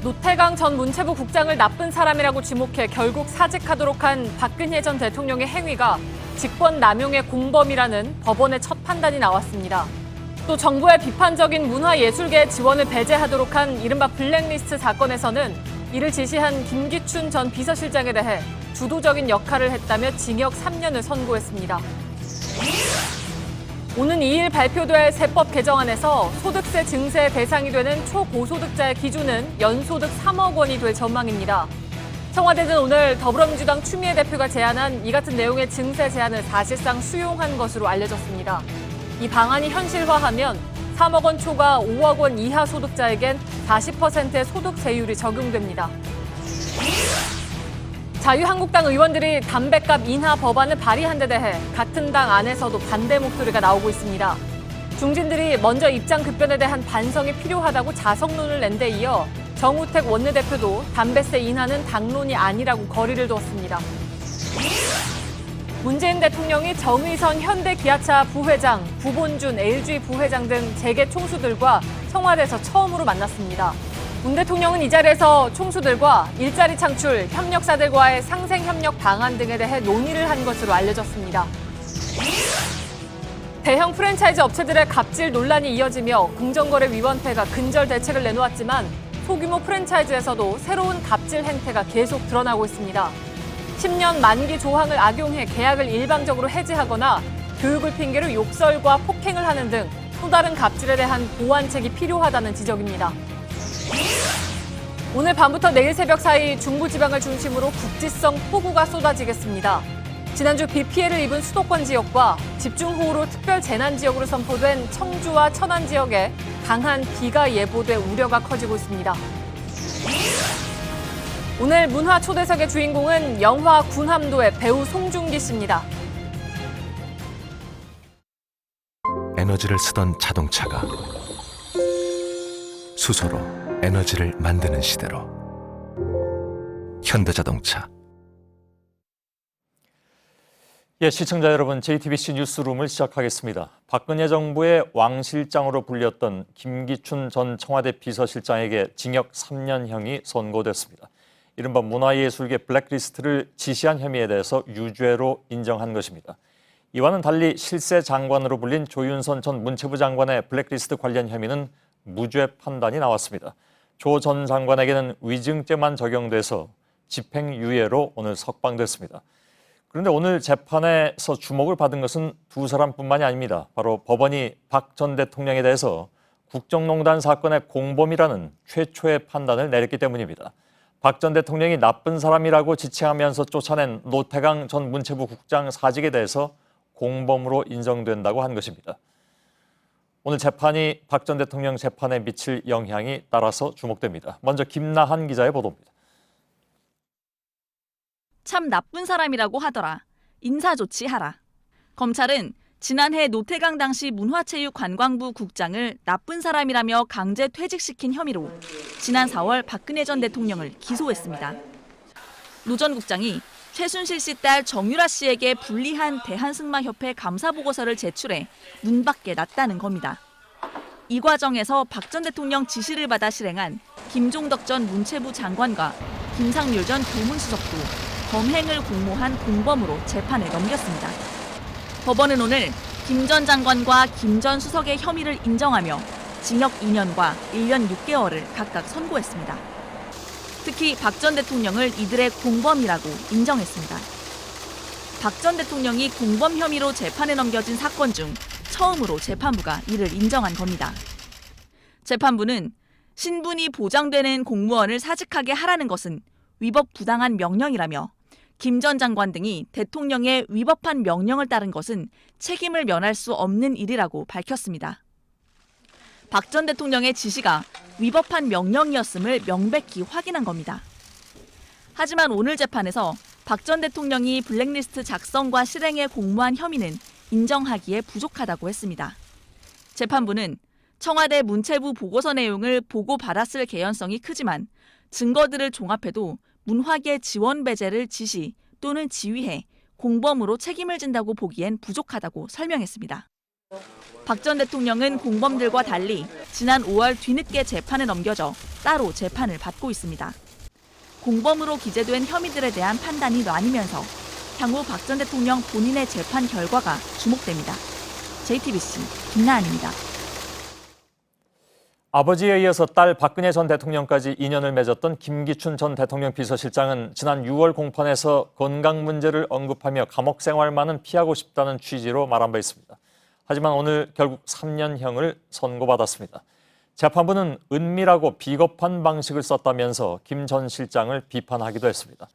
노태강 전 문체부 국장을 나쁜 사람이라고 지목해 결국 사직하도록 한 박근혜 전 대통령의 행위가 직권 남용의 공범이라는 법원의 첫 판단이 나왔습니다. 또 정부의 비판적인 문화예술계 지원을 배제하도록 한 이른바 블랙리스트 사건에서는 이를 지시한 김기춘 전 비서실장에 대해 주도적인 역할을 했다며 징역 3년을 선고했습니다. 오는 2일 발표될 세법 개정안에서 소득세 증세 대상이 되는 초고소득자의 기준은 연소득 3억 원이 될 전망입니다. 청와대는 오늘 더불어민주당 추미애 대표가 제안한 이 같은 내용의 증세 제안을 사실상 수용한 것으로 알려졌습니다. 이 방안이 현실화하면 3억 원 초과 5억 원 이하 소득자에겐 40%의 소득세율이 적용됩니다. 자유한국당 의원들이 담뱃값 인하 법안을 발의한 데 대해 같은 당 안에서도 반대 목소리가 나오고 있습니다. 중진들이 먼저 입장 급변에 대한 반성이 필요하다고 자성론을 낸 데 이어 정우택 원내대표도 담뱃세 인하는 당론이 아니라고 거리를 두었습니다. 문재인 대통령이 정의선 현대기아차 부회장, 구본준 LG 부회장 등 재계 총수들과 청와대에서 처음으로 만났습니다. 문 대통령은 이 자리에서 총수들과 일자리 창출, 협력사들과의 상생협력 방안 등에 대해 논의를 한 것으로 알려졌습니다. 대형 프랜차이즈 업체들의 갑질 논란이 이어지며 공정거래위원회가 근절 대책을 내놓았지만 소규모 프랜차이즈에서도 새로운 갑질 행태가 계속 드러나고 있습니다. 10년 만기 조항을 악용해 계약을 일방적으로 해지하거나 교육을 핑계로 욕설과 폭행을 하는 등 또 다른 갑질에 대한 보완책이 필요하다는 지적입니다. 오늘 밤부터 내일 새벽 사이 중부지방을 중심으로 국지성 폭우가 쏟아지겠습니다. 지난주 비 피해를 입은 수도권 지역과 집중호우로 특별 재난 지역으로 선포된 청주와 천안 지역에 강한 비가 예보돼 우려가 커지고 있습니다. 오늘 문화 초대석의 주인공은 영화 군함도의 배우 송중기 씨입니다. 에너지를 쓰던 자동차가 수소로 에너지를 만드는 시대로 현대자동차. 시청자 여러분, JTBC 뉴스룸을 시작하겠습니다. 박근혜 정부의 왕실장으로 불렸던 김기춘 전 청와대 비서실장에게 징역 3년형이 선고됐습니다. 이른바 문화예술계 블랙리스트를 지시한 혐의에 대해서 유죄로 인정한 것입니다. 이와는 달리 실세 장관으로 불린 조윤선 전 문체부 장관의 블랙리스트 관련 혐의는 무죄 판단이 나왔습니다. 조 전 장관에게는 위증죄만 적용돼서 집행유예로 오늘 석방됐습니다. 그런데 오늘 재판에서 주목을 받은 것은 두 사람뿐만이 아닙니다. 바로 법원이 박 전 대통령에 대해서 국정농단 사건의 공범이라는 최초의 판단을 내렸기 때문입니다. 박 전 대통령이 나쁜 사람이라고 지칭하면서 쫓아낸 노태강 전 문체부 국장 사직에 대해서 공범으로 인정된다고 한 것입니다. 오늘 재판이 박 전 대통령 재판에 미칠 영향이 따라서 주목됩니다. 먼저 김나한 기자의 보도입니다. 참 나쁜 사람이라고 하더라. 인사조치하라. 검찰은 지난해 노태강 당시 문화체육관광부 국장을 나쁜 사람이라며 강제 퇴직시킨 혐의로 지난 4월 박근혜 전 대통령을 기소했습니다. 노 전 국장이 최순실 씨 딸 정유라 씨에게 불리한 대한승마협회 감사보고서를 제출해 문 밖에 놨다는 겁니다. 이 과정에서 박 전 대통령 지시를 받아 실행한 김종덕 전 문체부 장관과 김상률 전 교문수석도 범행을 공모한 공범으로 재판에 넘겼습니다. 법원은 오늘 김 전 장관과 김 전 수석의 혐의를 인정하며 징역 2년과 1년 6개월을 각각 선고했습니다. 특히 박 전 대통령을 이들의 공범이라고 인정했습니다. 박 전 대통령이 공범 혐의로 재판에 넘겨진 사건 중 처음으로 재판부가 이를 인정한 겁니다. 재판부는 신분이 보장되는 공무원을 사직하게 하라는 것은 위법 부당한 명령이라며 김 전 장관 등이 대통령의 위법한 명령을 따른 것은 책임을 면할 수 없는 일이라고 밝혔습니다. 박 전 대통령의 지시가 위법한 명령이었음을 명백히 확인한 겁니다. 하지만 오늘 재판에서 박 전 대통령이 블랙리스트 작성과 실행에 공모한 혐의는 인정하기에 부족하다고 했습니다. 재판부는 청와대 문체부 보고서 내용을 보고받았을 개연성이 크지만 증거들을 종합해도 문화계 지원 배제를 지시 또는 지휘해 공범으로 책임을 진다고 보기엔 부족하다고 설명했습니다. 박 전 대통령은 공범들과 달리 지난 5월 뒤늦게 재판에 넘겨져 따로 재판을 받고 있습니다. 공범으로 기재된 혐의들에 대한 판단이 나뉘면서 향후 박 전 대통령 본인의 재판 결과가 주목됩니다. JTBC 김나은입니다. 아버지에 이어서 딸 박근혜 전 대통령까지 인연을 맺었던 김기춘 전 대통령 비서실장은 지난 6월 공판에서 건강 문제를 언급하며 감옥 생활만은 피하고 싶다는 취지로 말한 바 있습니다. 하지만 오늘 결국 3년형을 선고받았습니다. 재판부는 은밀하고 비겁한 방식을 썼다면서 김 전 실장을 비판하기도 했습니다.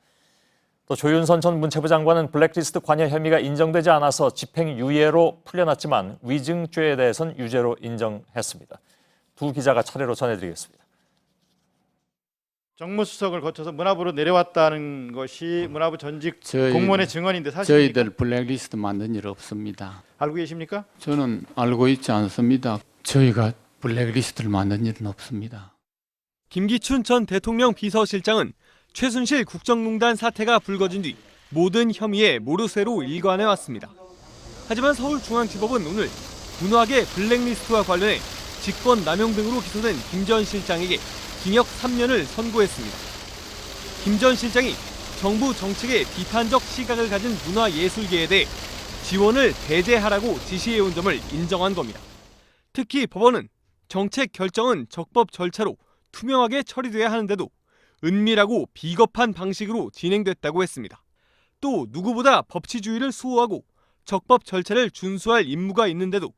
또 조윤선 전 문체부 장관은 블랙리스트 관여 혐의가 인정되지 않아서 집행유예로 풀려났지만 위증죄에 대해선 유죄로 인정했습니다. 두 기자가 차례로 전해드리겠습니다. 정무수석을 거쳐서 문화부로 내려왔다는 것이 문화부 전직 공무원의 증언인데 사실입니까? 저희들 블랙리스트 만든 일 없습니다. 알고 계십니까? 저는 알고 있지 않습니다. 저희가 블랙리스트를 만든 일은 없습니다. 김기춘 전 대통령 비서실장은 최순실 국정농단 사태가 불거진 뒤 모든 혐의에 모르쇠로 일관해왔습니다. 하지만 서울중앙지법은 오늘 문화계 블랙리스트와 관련해 직권 남용 등으로 기소된 김 전 실장에게 징역 3년을 선고했습니다. 김 전 실장이 정부 정책에 비판적 시각을 가진 문화예술계에 대해 지원을 배제하라고 지시해온 점을 인정한 겁니다. 특히 법원은 정책 결정은 적법 절차로 투명하게 처리돼야 하는데도 은밀하고 비겁한 방식으로 진행됐다고 했습니다. 또 누구보다 법치주의를 수호하고 적법 절차를 준수할 임무가 있는데도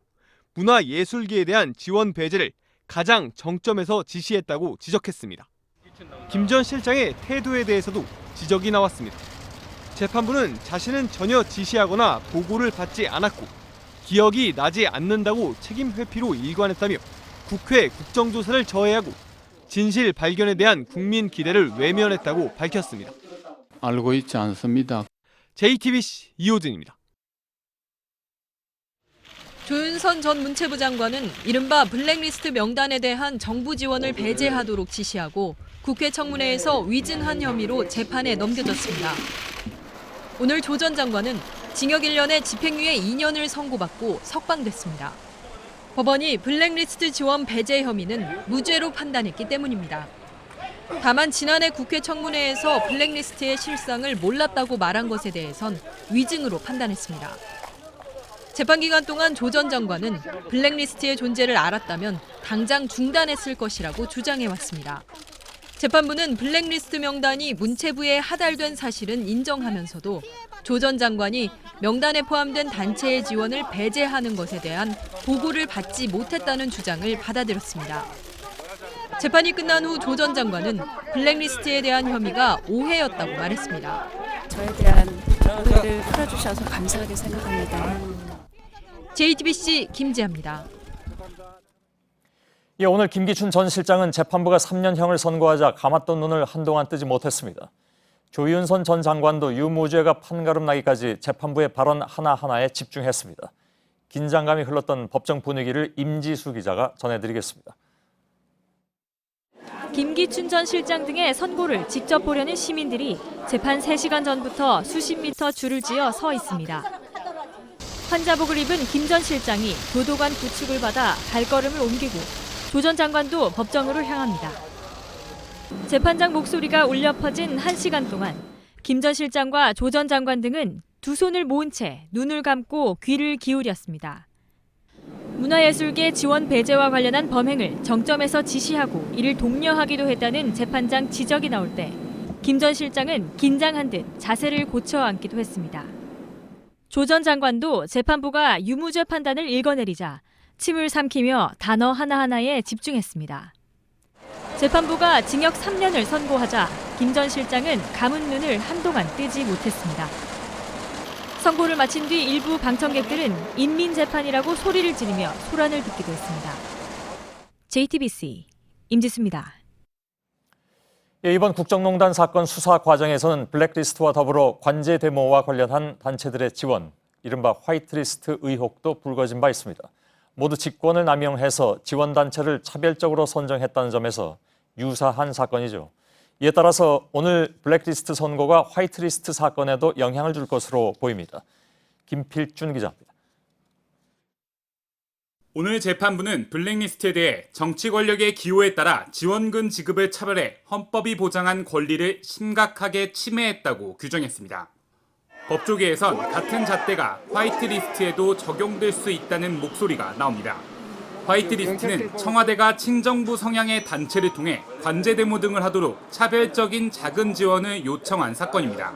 문화예술계에 대한 지원 배제를 가장 정점에서 지시했다고 지적했습니다. 김 전 실장의 태도에 대해서도 지적이 나왔습니다. 재판부는 자신은 전혀 지시하거나 보고를 받지 않았고 기억이 나지 않는다고 책임 회피로 일관했다며 국회 국정조사를 저해하고 진실 발견에 대한 국민 기대를 외면했다고 밝혔습니다. 알고 있지 않습니다. JTBC 이호진입니다. 조윤선 전 문체부 장관은 이른바 블랙리스트 명단에 대한 정부 지원을 배제하도록 지시하고 국회 청문회에서 위증한 혐의로 재판에 넘겨졌습니다. 오늘 조 전 장관은 징역 1년에 집행유예 2년을 선고받고 석방됐습니다. 법원이 블랙리스트 지원 배제 혐의는 무죄로 판단했기 때문입니다. 다만 지난해 국회 청문회에서 블랙리스트의 실상을 몰랐다고 말한 것에 대해선 위증으로 판단했습니다. 재판 기간 동안 조 전 장관은 블랙리스트의 존재를 알았다면 당장 중단했을 것이라고 주장해왔습니다. 재판부는 블랙리스트 명단이 문체부에 하달된 사실은 인정하면서도 조 전 장관이 명단에 포함된 단체의 지원을 배제하는 것에 대한 보고를 받지 못했다는 주장을 받아들였습니다. 재판이 끝난 후 조 전 장관은 블랙리스트에 대한 혐의가 오해였다고 말했습니다. 저에 대한 오해를 풀어주셔서 감사하게 생각합니다. JTBC 김지아입니다. 예, 오늘 김기춘 전 실장은 재판부가 3년형을 선고하자 감았던 눈을 한동안 뜨지 못했습니다. 조윤선 전 장관도 유무죄가 판가름 나기까지 재판부의 발언 하나하나에 집중했습니다. 긴장감이 흘렀던 법정 분위기를 임지수 기자가 전해드리겠습니다. 김기춘 전 실장 등의 선고를 직접 보려는 시민들이 재판 3시간 전부터 수십 미터 줄을 지어 서 있습니다. 환자복을 입은 김 전 실장이 교도관 부축을 받아 발걸음을 옮기고 조 전 장관도 법정으로 향합니다. 재판장 목소리가 울려 퍼진 1시간 동안 김 전 실장과 조 전 장관 등은 두 손을 모은 채 눈을 감고 귀를 기울였습니다. 문화예술계 지원 배제와 관련한 범행을 정점에서 지시하고 이를 독려하기도 했다는 재판장 지적이 나올 때 김 전 실장은 긴장한 듯 자세를 고쳐 앉기도 했습니다. 조 전 장관도 재판부가 유무죄 판단을 읽어내리자 침을 삼키며 단어 하나하나에 집중했습니다. 재판부가 징역 3년을 선고하자 김 전 실장은 감은 눈을 한동안 뜨지 못했습니다. 선고를 마친 뒤 일부 방청객들은 인민재판이라고 소리를 지르며 소란을 듣기도 했습니다. JTBC 임지수입니다. 예, 이번 국정농단 사건 수사 과정에서는 블랙리스트와 더불어 관제 데모와 관련한 단체들의 지원, 이른바 화이트리스트 의혹도 불거진 바 있습니다. 모두 직권을 남용해서 지원단체를 차별적으로 선정했다는 점에서 유사한 사건이죠. 이에 따라서 오늘 블랙리스트 선고가 화이트리스트 사건에도 영향을 줄 것으로 보입니다. 김필준 기자입니다. 오늘 재판부는 블랙리스트에 대해 정치 권력의 기호에 따라 지원금 지급을 차별해 헌법이 보장한 권리를 심각하게 침해했다고 규정했습니다. 법조계에선 같은 잣대가 화이트리스트에도 적용될 수 있다는 목소리가 나옵니다. 화이트리스트는 청와대가 친정부 성향의 단체를 통해 관제데모 등을 하도록 차별적인 자금 지원을 요청한 사건입니다.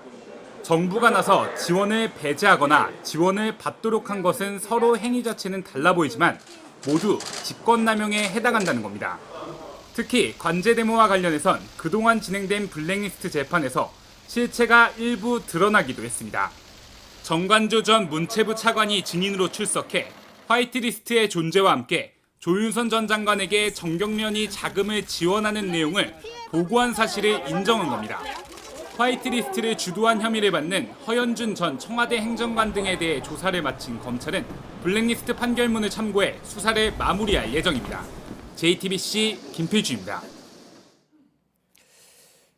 정부가 나서 지원을 배제하거나 지원을 받도록 한 것은 서로 행위 자체는 달라 보이지만 모두 직권남용에 해당한다는 겁니다. 특히 관제데모와 관련해선 그동안 진행된 블랙리스트 재판에서 실체가 일부 드러나기도 했습니다. 정관조 전 문체부 차관이 증인으로 출석해 화이트리스트의 존재와 함께 조윤선 전 장관에게 정경련이 자금을 지원하는 내용을 보고한 사실을 인정한 겁니다. 화이트리스트를 주도한 혐의를 받는 허연준 전 청와대 행정관 등에 대해 조사를 마친 검찰은 블랙리스트 판결문을 참고해 수사를 마무리할 예정입니다. JTBC 김필주입니다.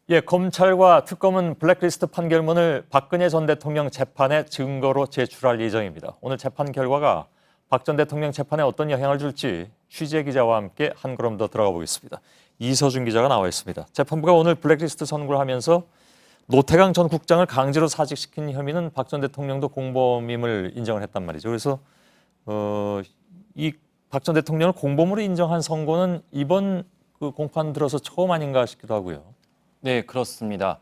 예, 검찰과 특검은 블랙리스트 판결문을 박근혜 전 대통령 재판의 증거로 제출할 예정입니다. 오늘 재판 결과가 박 전 대통령 재판에 어떤 영향을 줄지 취재 기자와 함께 한 걸음 더 들어가 보겠습니다. 이서준 기자가 나와 있습니다. 재판부가 오늘 블랙리스트 선고를 하면서 노태강 전 국장을 강제로 사직시킨 혐의는 박 전 대통령도 공범임을 인정을 했단 말이죠. 그래서 이 박 전 대통령을 공범으로 인정한 선고는 이번 그 공판 들어서 처음 아닌가 싶기도 하고요. 네, 그렇습니다.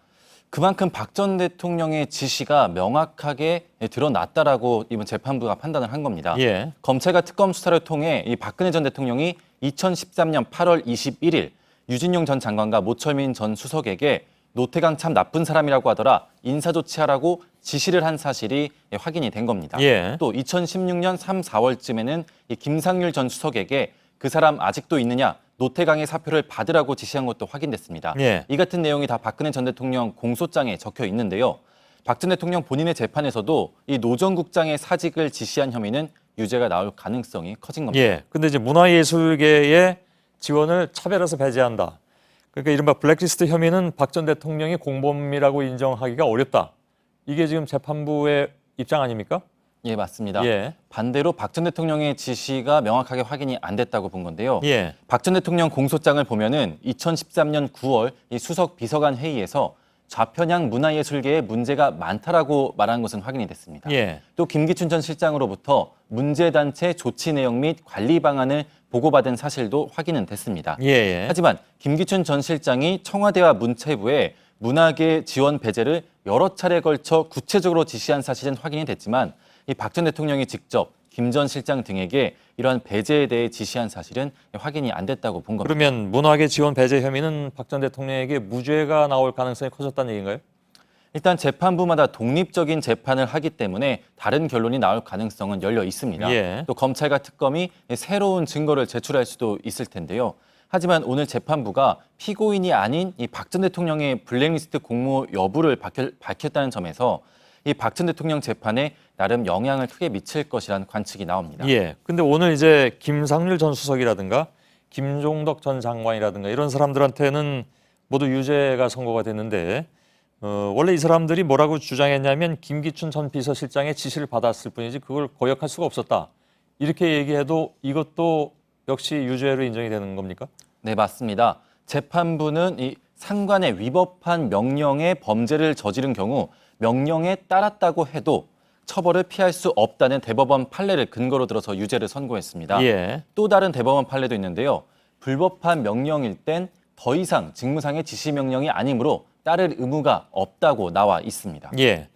그만큼 박 전 대통령의 지시가 명확하게 드러났다라고 이번 재판부가 판단을 한 겁니다. 예. 검찰과 특검 수사를 통해 이 박근혜 전 대통령이 2013년 8월 21일 유진용 전 장관과 모철민 전 수석에게 노태강 참 나쁜 사람이라고 하더라 인사조치하라고 지시를 한 사실이 확인이 된 겁니다. 예. 또 2016년 3, 4월쯤에는 이 김상률 전 수석에게 그 사람 아직도 있느냐 노태강의 사표를 받으라고 지시한 것도 확인됐습니다. 예. 이 같은 내용이 다 박근혜 전 대통령 공소장에 적혀 있는데요. 박 전 대통령 본인의 재판에서도 이 노 전 국장의 사직을 지시한 혐의는 유죄가 나올 가능성이 커진 겁니다. 예. 근데 이제 문화예술계의 지원을 차별해서 배제한다. 그러니까 이른바 블랙리스트 혐의는 박 전 대통령이 공범이라고 인정하기가 어렵다. 이게 지금 재판부의 입장 아닙니까? 예, 맞습니다. 예. 반대로 박 전 대통령의 지시가 명확하게 확인이 안 됐다고 본 건데요. 예. 박 전 대통령 공소장을 보면은 2013년 9월 이 수석 비서관 회의에서 좌편향 문화예술계에 문제가 많다라고 말한 것은 확인이 됐습니다. 예. 또 김기춘 전 실장으로부터 문제단체 조치 내용 및 관리 방안을 보고받은 사실도 확인은 됐습니다. 예. 하지만 김기춘 전 실장이 청와대와 문체부에 문화계 지원 배제를 여러 차례 걸쳐 구체적으로 지시한 사실은 확인이 됐지만 이 박 전 대통령이 직접 김 전 실장 등에게 이러한 배제에 대해 지시한 사실은 확인이 안 됐다고 본 겁니다. 그러면 문화계 지원 배제 혐의는 박 전 대통령에게 무죄가 나올 가능성이 커졌다는 얘기인가요? 일단 재판부마다 독립적인 재판을 하기 때문에 다른 결론이 나올 가능성은 열려 있습니다. 예. 또 검찰과 특검이 새로운 증거를 제출할 수도 있을 텐데요. 하지만 오늘 재판부가 피고인이 아닌 이 박 전 대통령의 블랙리스트 공모 여부를 밝혔다는 점에서 이 박 전 대통령 재판에 나름 영향을 크게 미칠 것이라는 관측이 나옵니다. 예. 근데 오늘 이제 김상률 전 수석이라든가 김종덕 전 장관이라든가 이런 사람들한테는 모두 유죄가 선고가 됐는데 원래 이 사람들이 뭐라고 주장했냐면 김기춘 전 비서실장의 지시를 받았을 뿐이지 그걸 거역할 수가 없었다. 이렇게 얘기해도 이것도 역시 유죄로 인정이 되는 겁니까? 네, 맞습니다. 재판부는 이 상관에 위법한 명령의 범죄를 저지른 경우 명령에 따랐다고 해도 처벌을 피할 수 없다는 대법원 판례를 근거로 들어서 유죄를 선고했습니다. 예. 또 다른 대법원 판례도 있는데요. 불법한 명령일 땐 더 이상 직무상의 지시 명령이 아니므로 따를 의무가 없다고 나와 있습니다. 예.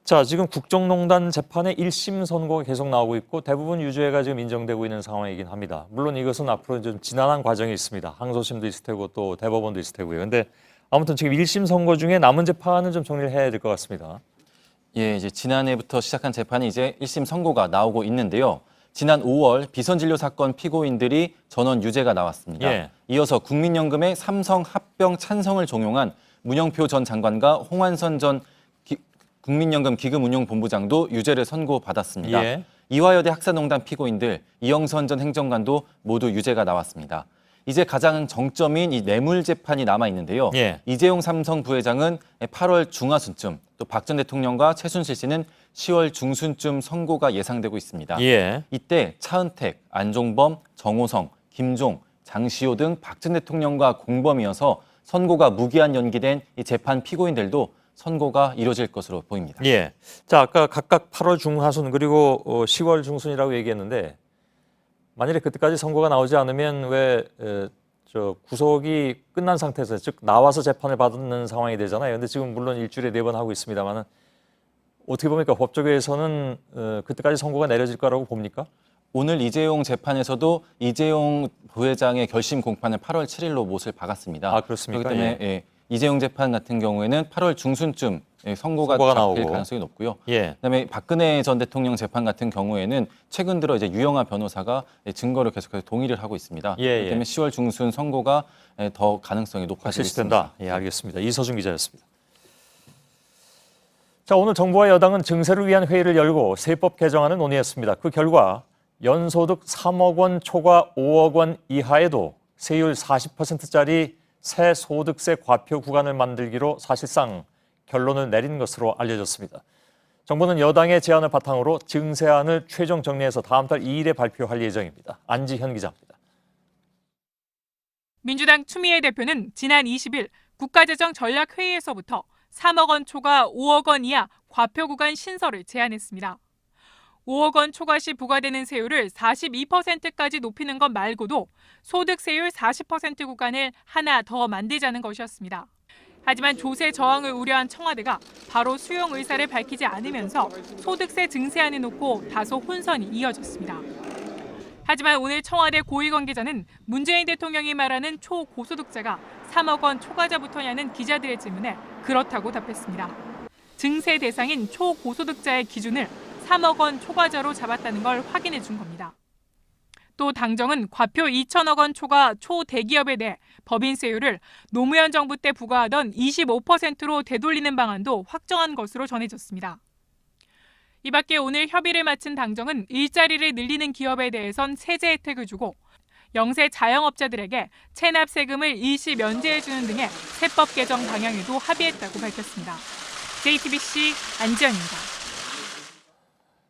자, 지금 국정농단 재판의 1심 선고가 계속 나오고 있고 대부분 유죄가 지금 인정되고 있는 상황이긴 합니다. 물론 이것은 앞으로 좀 지난한 과정이 있습니다. 항소심도 있을 테고 또 대법원도 있을 테고요. 근데 아무튼 지금 1심 선고 중에 남은 재판은 좀 정리를 해야 될 것 같습니다. 예, 이제 지난해부터 시작한 재판이 이제 1심 선고가 나오고 있는데요. 지난 5월 비선진료 사건 피고인들이 전원 유죄가 나왔습니다. 예. 이어서 국민연금의 삼성 합병 찬성을 종용한 문영표 전 장관과 홍한선 전 국민연금 기금운용본부장도 유죄를 선고받았습니다. 예. 이화여대 학사농단 피고인들 이영선 전 행정관도 모두 유죄가 나왔습니다. 이제 가장 정점인 이 뇌물 재판이 남아 있는데요. 예. 이재용 삼성 부회장은 8월 중하순쯤 또 박 전 대통령과 최순실 씨는 10월 중순쯤 선고가 예상되고 있습니다. 예. 이때 차은택, 안종범, 정호성, 김종, 장시호 등 박 전 대통령과 공범이어서 선고가 무기한 연기된 이 재판 피고인들도 선고가 이뤄질 것으로 보입니다. 예. 자, 아까 각각 8월 중하순 그리고 10월 중순이라고 얘기했는데 만일에 그때까지 선고가 나오지 않으면 왜 구속이 끝난 상태에서 즉 나와서 재판을 받는 상황이 되잖아요. 근데 지금 물론 일주일에 4번 하고 있습니다만은 어떻게 봅니까? 법조계에서는 그때까지 선고가 내려질 거라고 봅니까? 오늘 이재용 재판에서도 이재용 부회장의 결심 공판을 8월 7일로 못을 박았습니다. 아, 그렇습니까? 그렇기 때문에 예. 이재용 재판 같은 경우에는 8월 중순쯤 선고가 잡힐 나오고. 가능성이 높고요. 예. 그다음에 박근혜 전 대통령 재판 같은 경우에는 최근 들어 이제 유영하 변호사가 증거를 계속해서 동의를 하고 있습니다. 예, 그렇기 때문에 10월 중순 선고가 더 가능성이 높아지고 있습니다. 실시된다. 예, 알겠습니다. 이서준 기자였습니다. 자, 오늘 정부와 여당은 증세를 위한 회의를 열고 세법 개정안을 논의했습니다. 그 결과 연소득 3억 원 초과 5억 원 이하에도 세율 40%짜리 새 소득세 과표 구간을 만들기로 사실상 결론을 내린 것으로 알려졌습니다. 정부는 여당의 제안을 바탕으로 증세안을 최종 정리해서 다음 달 2일에 발표할 예정입니다. 안지현 기자입니다. 민주당 추미애 대표는 지난 20일 국가재정 전략회의에서부터 3억 원 초과 5억 원 이하 과표 구간 신설을 제안했습니다. 5억 원 초과 시 부과되는 세율을 42%까지 높이는 것 말고도 소득세율 40% 구간을 하나 더 만들자는 것이었습니다. 하지만 조세 저항을 우려한 청와대가 바로 수용 의사를 밝히지 않으면서 소득세 증세안을 놓고 다소 혼선이 이어졌습니다. 하지만 오늘 청와대 고위 관계자는 문재인 대통령이 말하는 초고소득자가 3억 원 초과자부터냐는 기자들의 질문에 그렇다고 답했습니다. 증세 대상인 초고소득자의 기준을 3억 원 초과자로 잡았다는 걸 확인해 준 겁니다. 또 당정은 과표 2천억 원 초과 초대기업에 대해 법인세율을 노무현 정부 때 부과하던 25%로 되돌리는 방안도 확정한 것으로 전해졌습니다. 이 밖에 오늘 협의를 마친 당정은 일자리를 늘리는 기업에 대해선 세제 혜택을 주고 영세 자영업자들에게 체납 세금을 일시 면제해주는 등의 세법 개정 방향에도 합의했다고 밝혔습니다. JTBC 안지연입니다.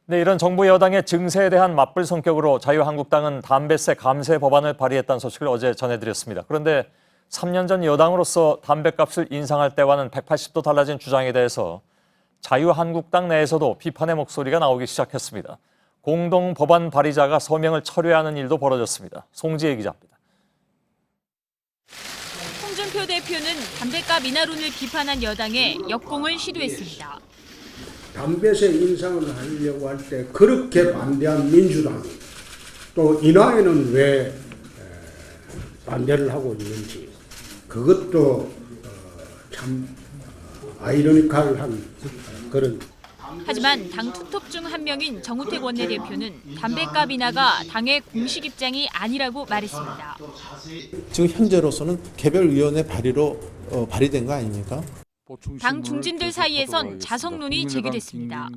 네, 이런 정부 여당의 증세에 대한 맞불 성격으로 자유한국당은 담배세 감세 법안을 발의했다는 소식을 어제 전해드렸습니다. 그런데 3년 전 여당으로서 담배값을 인상할 때와는 180도 달라진 주장에 대해서 자유한국당 내에서도 비판의 목소리가 나오기 시작했습니다. 공동 법안 발의자가 서명을 철회하는 일도 벌어졌습니다. 송지혜 기자입니다. 홍준표 대표는 담배값 인하론을 비판한 여당에 역공을 시도했습니다. 담배세 인상을 하려고 할 때 그렇게 반대한 민주당이 또 인하에는 왜 반대를 하고 있는지 그것도 참 아이러니컬한 그런. 하지만 당 투톱 중 한 명인 정우택 원내대표는 담배값 인하가 당의 공식 입장이 아니라고 말했습니다. 지금 현재로서는 개별위원회 발의로 발의된 거 아닙니까? 당 중진들 사이에선 자성론이 제기됐습니다.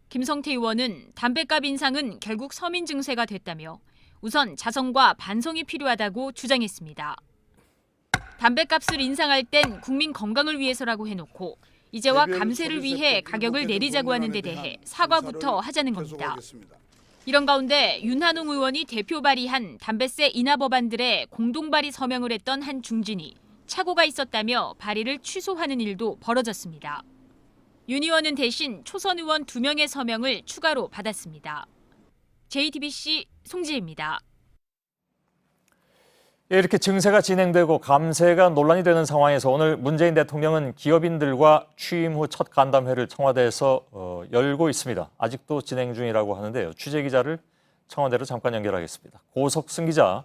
김성태 의원은 담배값 인상은 결국 서민 증세가 됐다며 우선 자성과 반성이 필요하다고 주장했습니다. 담배값을 인상할 땐 국민 건강을 위해서라고 해놓고 이제와 감세를 위해 가격을 내리자고 하는 데 대해 사과부터 하자는 겁니다. 이런 가운데 윤한홍 의원이 대표 발의한 담배세 인하 법안들의 공동 발의 서명을 했던 한 중진이 착오가 있었다며 발의를 취소하는 일도 벌어졌습니다. 윤 의원은 대신 초선 의원 2명의 서명을 추가로 받았습니다. JTBC 송지혜입니다. 이렇게 증세가 진행되고 감세가 논란이 되는 상황에서 오늘 문재인 대통령은 기업인들과 취임 후 첫 간담회를 청와대에서 열고 있습니다. 아직도 진행 중이라고 하는데요. 취재 기자를 청와대로 잠깐 연결하겠습니다. 고석승 기자,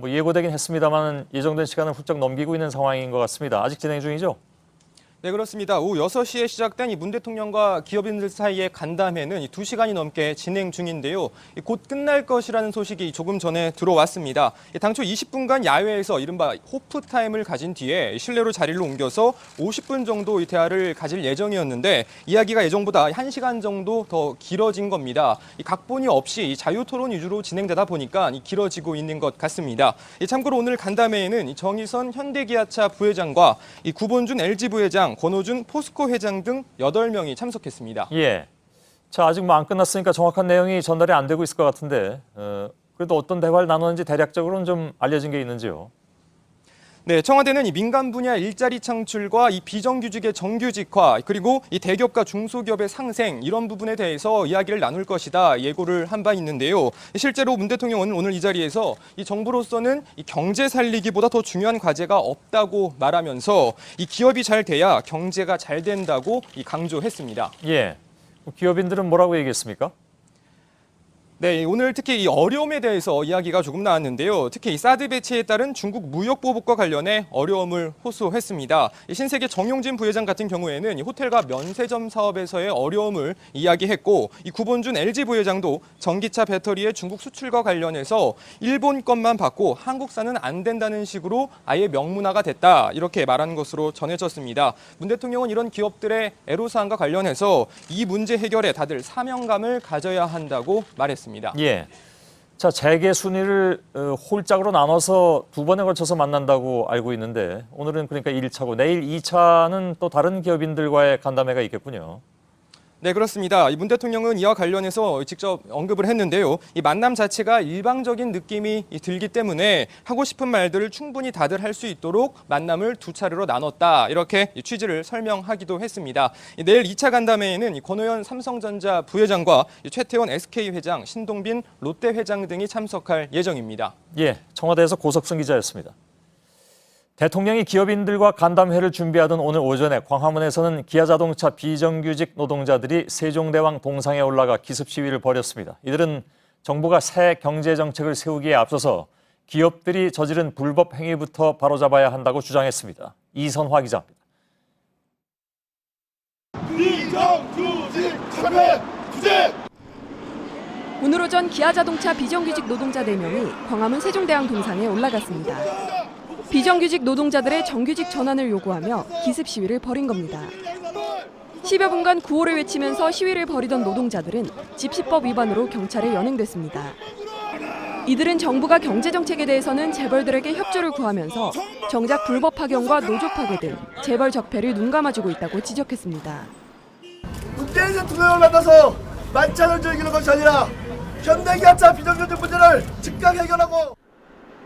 예고되긴 했습니다만 예정된 시간을 훌쩍 넘기고 있는 상황인 것 같습니다. 아직 진행 중이죠? 네, 그렇습니다. 오후 6시에 시작된 이 문 대통령과 기업인들 사이의 간담회는 2시간이 넘게 진행 중인데요. 곧 끝날 것이라는 소식이 조금 전에 들어왔습니다. 당초 20분간 야외에서 이른바 호프타임을 가진 뒤에 실내로 자리를 옮겨서 50분 정도 이 대화를 가질 예정이었는데 이야기가 예정보다 1시간 정도 더 길어진 겁니다. 이 각본이 없이 자유토론 위주로 진행되다 보니까 길어지고 있는 것 같습니다. 참고로 오늘 간담회에는 정의선 현대기아차 부회장과 이 구본준 LG 부회장 부회장, 권호준 포스코 회장 등 8명이 참석했습니다. 예. 자, 아직 뭐 안 끝났으니까 정확한 내용이 전달이 안 되고 있을 것 같은데 그래도 어떤 대화를 나눴는지 대략적으로는 좀 알려진 게 있는지요? 네, 청와대는 이 민간 분야 일자리 창출과 이 비정규직의 정규직화, 그리고 이 대기업과 중소기업의 상생, 이런 부분에 대해서 이야기를 나눌 것이다 예고를 한 바 있는데요. 실제로 문 대통령은 오늘 이 자리에서 이 정부로서는 이 경제 살리기보다 더 중요한 과제가 없다고 말하면서 이 기업이 잘 돼야 경제가 잘 된다고 강조했습니다. 예. 기업인들은 뭐라고 얘기했습니까? 네, 오늘 특히 이 어려움에 대해서 이야기가 조금 나왔는데요. 특히 이 사드 배치에 따른 중국 무역 보복과 관련해 어려움을 호소했습니다. 이 신세계 정용진 부회장 같은 경우에는 이 호텔과 면세점 사업에서의 어려움을 이야기했고, 이 구본준 LG 부회장도 전기차 배터리의 중국 수출과 관련해서 일본 것만 받고 한국산은 안 된다는 식으로 아예 명문화가 됐다, 이렇게 말한 것으로 전해졌습니다. 문 대통령은 이런 기업들의 애로사항과 관련해서 이 문제 해결에 다들 사명감을 가져야 한다고 말했습니다. 예. 자, 재계 순위를 홀짝으로 나눠서 2번에 걸쳐서 만난다고 알고 있는데 오늘은 그러니까 1차고 내일 2차는 또 다른 기업인들과의 간담회가 있겠군요. 네, 그렇습니다. 문 대통령은 이와 관련해서 직접 언급을 했는데요. 이 만남 자체가 일방적인 느낌이 들기 때문에 하고 싶은 말들을 충분히 다들 할 수 있도록 만남을 2차례로 나눴다, 이렇게 취지를 설명하기도 했습니다. 내일 2차 간담회에는 권오현 삼성전자 부회장과 최태원 SK 회장, 신동빈 롯데 회장 등이 참석할 예정입니다. 예, 청와대에서 고석승 기자였습니다. 대통령이 기업인들과 간담회를 준비하던 오늘 오전에 광화문에서는 기아자동차 비정규직 노동자들이 세종대왕 동상에 올라가 기습 시위를 벌였습니다. 이들은 정부가 새 경제정책을 세우기에 앞서서 기업들이 저지른 불법 행위부터 바로잡아야 한다고 주장했습니다. 이선화 기자입니다. 비정규직 참여 투쟁! 오늘 오전 기아자동차 비정규직 노동자 4명이 광화문 세종대왕 동상에 올라갔습니다. 비정규직 노동자들의 정규직 전환을 요구하며 기습 시위를 벌인 겁니다. 10여 분간 구호를 외치면서 시위를 벌이던 노동자들은 집시법 위반으로 경찰에 연행됐습니다. 이들은 정부가 경제정책에 대해서는 재벌들에게 협조를 구하면서 정작 불법 파견과 노조 파괴 등 재벌 적폐를 눈감아주고 있다고 지적했습니다. 문재인 대통령을 만나서 만찬을 즐기는 것이 아니라 현대기아차 비정규직 문제를 즉각 해결하고,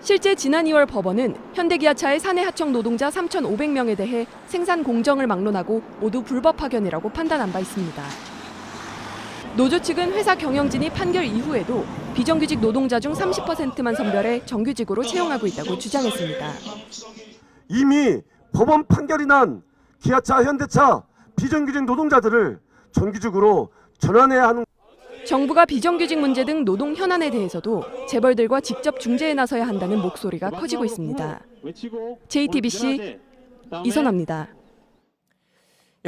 실제 지난 2월 법원은 현대기아차의 사내 하청 노동자 3,500명에 대해 생산 공정을 막론하고 모두 불법 파견이라고 판단한 바 있습니다. 노조 측은 회사 경영진이 판결 이후에도 비정규직 노동자 중 30%만 선별해 정규직으로 채용하고 있다고 주장했습니다. 이미 법원 판결이 난 기아차, 현대차 비정규직 노동자들을 정규직으로 전환해야 하는. 정부가 비정규직 문제 등 노동 현안에 대해서도 재벌들과 직접 중재에 나서야 한다는 목소리가 커지고 있습니다. JTBC 이선화입니다.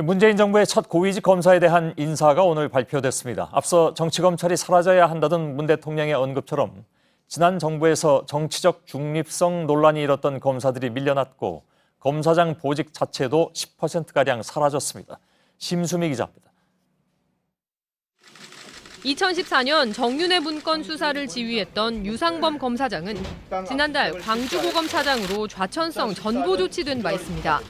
문재인 정부의 첫 고위직 검사에 대한 인사가 오늘 발표됐습니다. 앞서 정치검찰이 사라져야 한다던 문 대통령의 언급처럼 지난 정부에서 정치적 중립성 논란이 일었던 검사들이 밀려났고 검사장 보직 자체도 10%가량 사라졌습니다. 심수미 기자입니다. 2014년 정윤회 문건 수사를 지휘했던 유상범 검사장은 지난달 광주고검 차장으로 좌천성 전보 조치된 바 있습니다.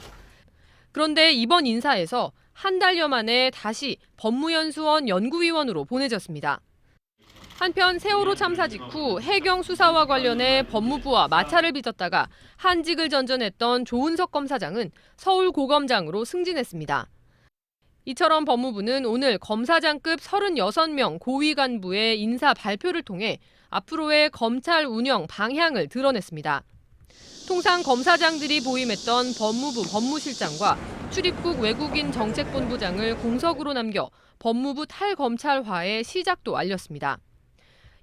그런데 이번 인사에서 한 달여 만에 다시 법무연수원 연구위원으로 보내졌습니다. 한편 세월호 참사 직후 해경 수사와 관련해 법무부와 마찰을 빚었다가 한직을 전전했던 조은석 검사장은 서울고검장으로 승진했습니다. 이처럼 법무부는 오늘 검사장급 36명 고위 간부의 인사 발표를 통해 앞으로의 검찰 운영 방향을 드러냈습니다. 통상 검사장들이 보임했던 법무부 법무실장과 출입국 외국인 정책본부장을 공석으로 남겨 법무부 탈검찰화의 시작도 알렸습니다.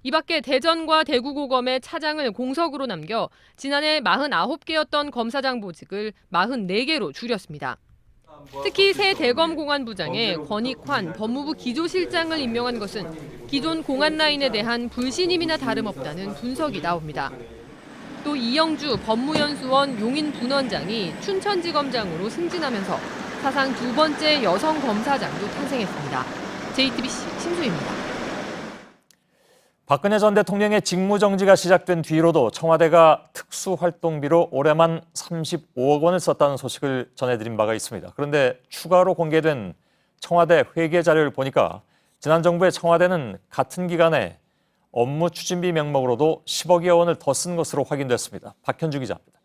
이 밖에 대전과 대구고검의 차장을 공석으로 남겨 지난해 49개였던 검사장 보직을 44개로 줄였습니다. 특히 새 대검공안부장에 권익환 법무부 기조실장을 임명한 것은 기존 공안라인에 대한 불신임이나 다름없다는 분석이 나옵니다. 또 이영주 법무연수원 용인분원장이 춘천지검장으로 승진하면서 사상 2번째 여성 검사장도 탄생했습니다. JTBC 심수희입니다. 박근혜 전 대통령의 직무정지가 시작된 뒤로도 청와대가 특수활동비로 올해만 35억 원을 썼다는 소식을 전해드린 바가 있습니다. 그런데 추가로 공개된 청와대 회계 자료를 보니까 지난 정부의 청와대는 같은 기간에 업무 추진비 명목으로도 10억여 원을 더 쓴 것으로 확인됐습니다. 박현주 기자입니다.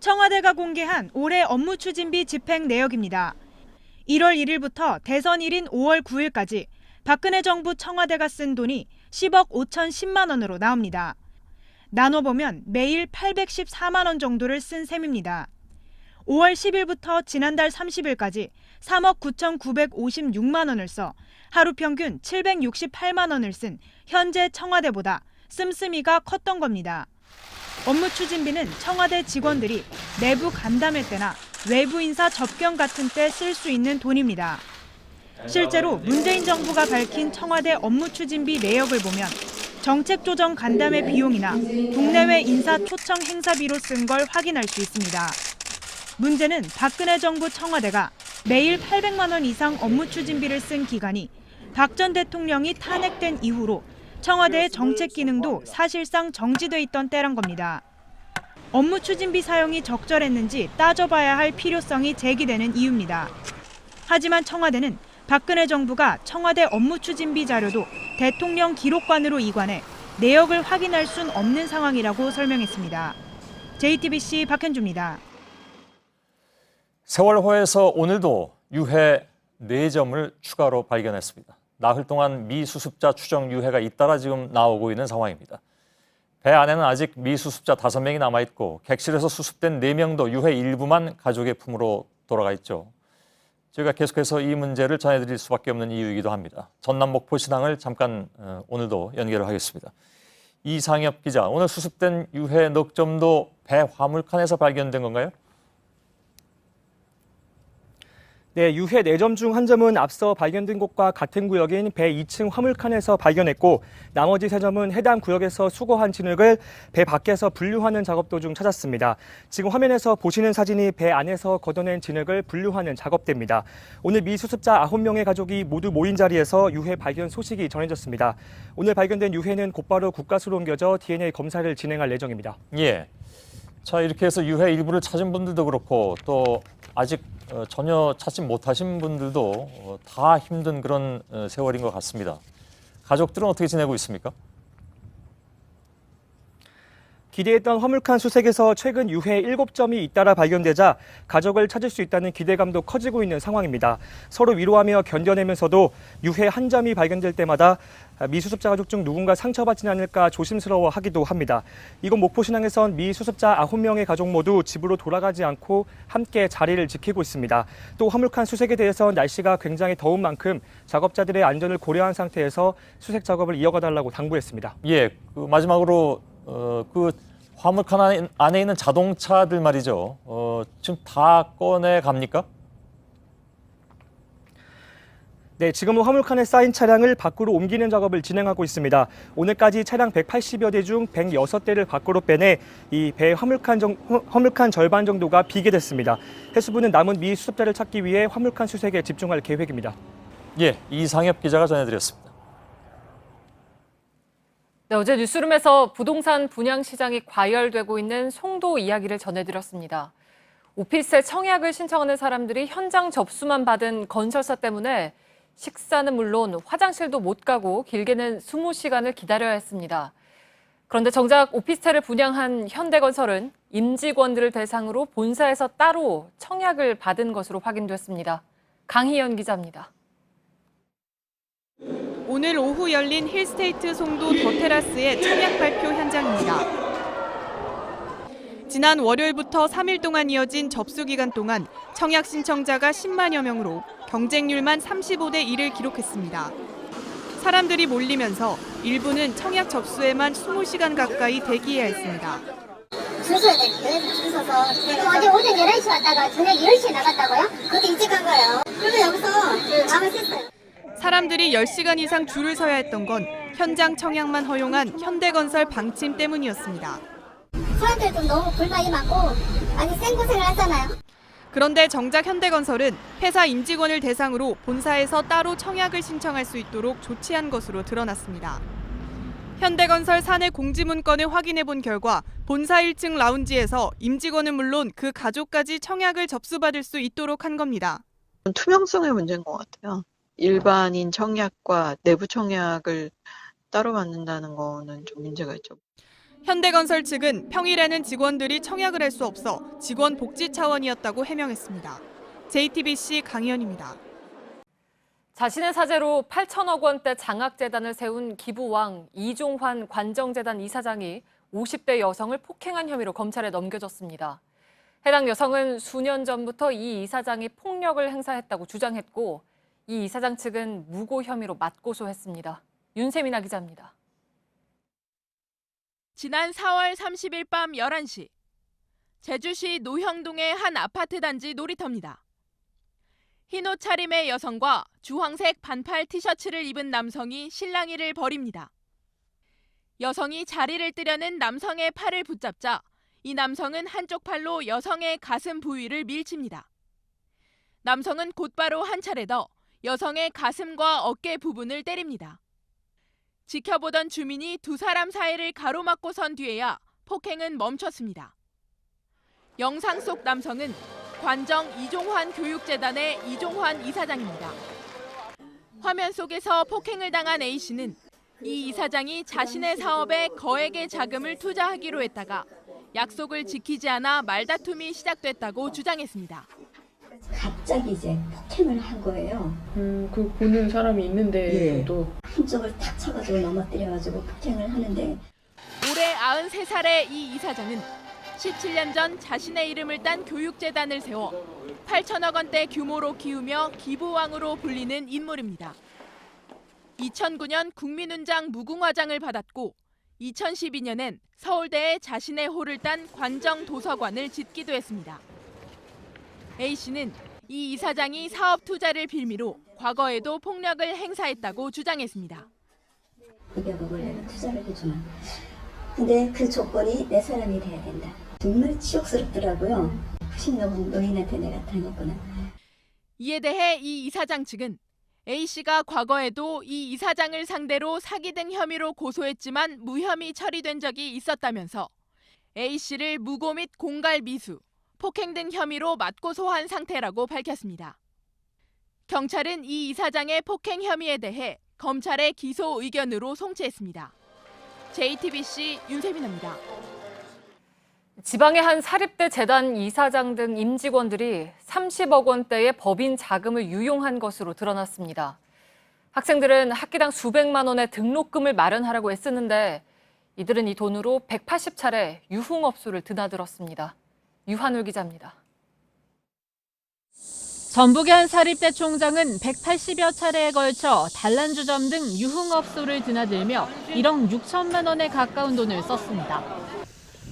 청와대가 공개한 올해 업무 추진비 집행 내역입니다. 1월 1일부터 대선일인 5월 9일까지 박근혜 정부 청와대가 쓴 돈이 10억 5,010만 원으로 나옵니다. 나눠보면 매일 814만 원 정도를 쓴 셈입니다. 5월 10일부터 지난달 30일까지 3억 9,956만 원을 써 하루 평균 768만 원을 쓴 현재 청와대보다 씀씀이가 컸던 겁니다. 업무 추진비는 청와대 직원들이 내부 간담회 때나 외부 인사 접견 같은 때 쓸 수 있는 돈입니다. 실제로 문재인 정부가 밝힌 청와대 업무 추진비 내역을 보면 정책조정 간담회 비용이나 국내외 인사 초청 행사비로 쓴 걸 확인할 수 있습니다. 문제는 박근혜 정부 청와대가 매일 800만 원 이상 업무 추진비를 쓴 기간이 박 전 대통령이 탄핵된 이후로 청와대의 정책 기능도 사실상 정지돼 있던 때란 겁니다. 업무 추진비 사용이 적절했는지 따져봐야 할 필요성이 제기되는 이유입니다. 하지만 청와대는 박근혜 정부가 청와대 업무 추진비 자료도 대통령 기록관으로 이관해 내역을 확인할 순 없는 상황이라고 설명했습니다. JTBC 박현주입니다. 세월호에서 오늘도 유해 4점을 추가로 발견했습니다. 나흘 동안 미수습자 추정 유해가 잇따라 지금 나오고 있는 상황입니다. 배 안에는 아직 미수습자 5명이 남아있고 객실에서 수습된 4명도 유해 일부만 가족의 품으로 돌아가 있죠. 저희가 계속해서 이 문제를 전해드릴 수밖에 없는 이유이기도 합니다. 전남 목포시당을 잠깐 오늘도 연결을 하겠습니다. 이상엽 기자, 오늘 수습된 유해 넉 점도 배 화물칸에서 발견된 건가요? 네, 유해 4점 중 1점은 앞서 발견된 곳과 같은 구역인 배 2층 화물칸에서 발견했고 나머지 3점은 해당 구역에서 수거한 진흙을 배 밖에서 분류하는 작업 도중 찾았습니다. 지금 화면에서 보시는 사진이 배 안에서 걷어낸 진흙을 분류하는 작업대입니다. 오늘 미수습자 9명의 가족이 모두 모인 자리에서 유해 발견 소식이 전해졌습니다. 오늘 발견된 유해는 곧바로 국가수로 옮겨져 DNA 검사를 진행할 예정입니다. 예. 자, 이렇게 해서 유해 일부를 찾은 분들도 그렇고 또 아직 전혀 찾지 못하신 분들도 다 힘든 그런 세월인 것 같습니다. 가족들은 어떻게 지내고 있습니까? 기대했던 화물칸 수색에서 최근 유해 7점이 잇따라 발견되자 가족을 찾을 수 있다는 기대감도 커지고 있는 상황입니다. 서로 위로하며 견뎌내면서도 유해 1점이 발견될 때마다 미수습자 가족 중 누군가 상처받지는 않을까 조심스러워하기도 합니다. 이곳 목포신항에선 미수습자 9명의 가족 모두 집으로 돌아가지 않고 함께 자리를 지키고 있습니다. 또 화물칸 수색에 대해서 날씨가 굉장히 더운 만큼 작업자들의 안전을 고려한 상태에서 수색 작업을 이어가달라고 당부했습니다. 예, 마지막으로 그 화물칸 안에 있는 자동차들 말이죠. 지금 다 꺼내 갑니까? 네, 지금은 화물칸에 쌓인 차량을 밖으로 옮기는 작업을 진행하고 있습니다. 오늘까지 차량 180여 대 중 106대를 밖으로 빼내 이 배 화물칸 절반 정도가 비게 됐습니다. 해수부는 남은 미수습자를 찾기 위해 화물칸 수색에 집중할 계획입니다. 예, 이상엽 기자가 전해드렸습니다. 네, 어제 뉴스룸에서 부동산 분양 시장이 과열되고 있는 송도 이야기를 전해드렸습니다. 오피스텔 청약을 신청하는 사람들이 현장 접수만 받은 건설사 때문에 식사는 물론 화장실도 못 가고 길게는 20시간을 기다려야 했습니다. 그런데 정작 오피스텔을 분양한 현대건설은 임직원들을 대상으로 본사에서 따로 청약을 받은 것으로 확인됐습니다. 강희연 기자입니다. 오늘 오후 열린 힐스테이트 송도 더 테라스의 청약 발표 현장입니다. 지난 월요일부터 3일 동안 이어진 접수 기간 동안 청약 신청자가 10만여 명으로 경쟁률만 35대 1을 기록했습니다. 사람들이 몰리면서 일부는 청약 접수에만 20시간 가까이 대기해야 했습니다. 줄 서야 돼. 줄 서서. 어제 오전 11시 왔다가 저녁 10시에 나갔다고요? 그것도 일찍 간 거예요. 그래서 여기서 밤을 샜어요. 사람들이 10시간 이상 줄을 서야 했던 건 현장 청약만 허용한 현대건설 방침 때문이었습니다. 사람들도 너무 불만이 많고 많이 생고생을 하잖아요. 그런데 정작 현대건설은 회사 임직원을 대상으로 본사에서 따로 청약을 신청할 수 있도록 조치한 것으로 드러났습니다. 현대건설 사내 공지문건을 확인해 본 결과 본사 1층 라운지에서 임직원은 물론 그 가족까지 청약을 접수받을 수 있도록 한 겁니다. 투명성의 문제인 것 같아요. 일반인 청약과 내부 청약을 따로 받는다는 거는 좀 문제가 있죠. 현대건설 측은 평일에는 직원들이 청약을 할 수 없어 직원 복지 차원이었다고 해명했습니다. JTBC 강희연입니다. 자신의 사재로 8천억 원대 장학재단을 세운 기부왕 이종환 관정재단 이사장이 50대 여성을 폭행한 혐의로 검찰에 넘겨졌습니다. 해당 여성은 수년 전부터 이 이사장이 폭력을 행사했다고 주장했고 이 이사장 측은 무고 혐의로 맞고소했습니다. 윤세민아 기자입니다. 지난 4월 30일 밤 11시 제주시 노형동의 한 아파트 단지 놀이터입니다. 흰 옷 차림의 여성과 주황색 반팔 티셔츠를 입은 남성이 실랑이를 벌입니다. 여성이 자리를 뜨려는 남성의 팔을 붙잡자 이 남성은 한쪽 팔로 여성의 가슴 부위를 밀칩니다. 남성은 곧바로 한 차례 더 여성의 가슴과 어깨 부분을 때립니다. 지켜보던 주민이 두 사람 사이를 가로막고 선 뒤에야 폭행은 멈췄습니다. 영상 속 남성은 관정 이종환 교육재단의 이종환 이사장입니다. 화면 속에서 폭행을 당한 A씨는 이 이사장이 자신의 사업에 거액의 자금을 투자하기로 했다가 약속을 지키지 않아 말다툼이 시작됐다고 주장했습니다. 갑자기 이제 폭행을 한 거예요. 그 보는 사람이 있는데 또 한쪽을 탁 쳐가지고 넘어뜨려가지고 폭행을 하는데 올해 93살의 이 이사장은 17년 전 자신의 이름을 딴 교육재단을 세워 8천억 원대 규모로 키우며 기부왕으로 불리는 인물입니다. 2009년 국민훈장 무궁화장을 받았고 2012년엔 서울대에 자신의 호를 딴 관정도서관을 짓기도 했습니다. A씨는 이 이사장이 사업 투자를 빌미로 과거에도 폭력을 행사했다고 주장했습니다. 급여금을 내가 투자를 해주면 근데 그 조건이 내 사람이 돼야 된다. 정말 치욕스럽더라고요. 후심 넘은 노인한테 내가 당했구나. 이에 대해 이 이사장 측은 A씨가 과거에도 이 이사장을 상대로 사기 등 혐의로 고소했지만 무혐의 처리된 적이 있었다면서 A씨를 무고 및 공갈 미수, 폭행 등 혐의로 맞고소한 상태라고 밝혔습니다. 경찰은 이 이사장의 폭행 혐의에 대해 검찰의 기소 의견으로 송치했습니다. JTBC 윤세민입니다. 지방의 한 사립대 재단 이사장 등 임직원들이 30억 원대의 법인 자금을 유용한 것으로 드러났습니다. 학생들은 학기당 수백만 원의 등록금을 마련하라고 애쓰는데 이들은 이 돈으로 180차례 유흥업소를 드나들었습니다. 유한울 기자입니다. 전북의 한 사립대 총장은 180여 차례에 걸쳐 단란주점 등 유흥업소를 드나들며 1억 6천만 원에 가까운 돈을 썼습니다.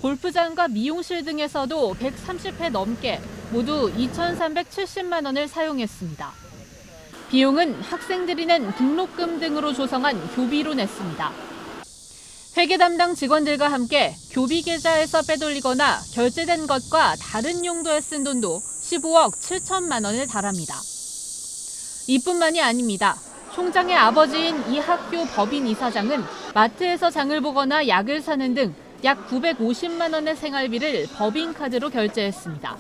골프장과 미용실 등에서도 130회 넘게 모두 2,370만 원을 사용했습니다. 비용은 학생들이 낸 등록금 등으로 조성한 교비로 냈습니다. 회계 담당 직원들과 함께 교비 계좌에서 빼돌리거나 결제된 것과 다른 용도에 쓴 돈도 15억 7천만 원에 달합니다. 이뿐만이 아닙니다. 총장의 아버지인 이 학교 법인 이사장은 마트에서 장을 보거나 약을 사는 등 약 950만 원의 생활비를 법인카드로 결제했습니다.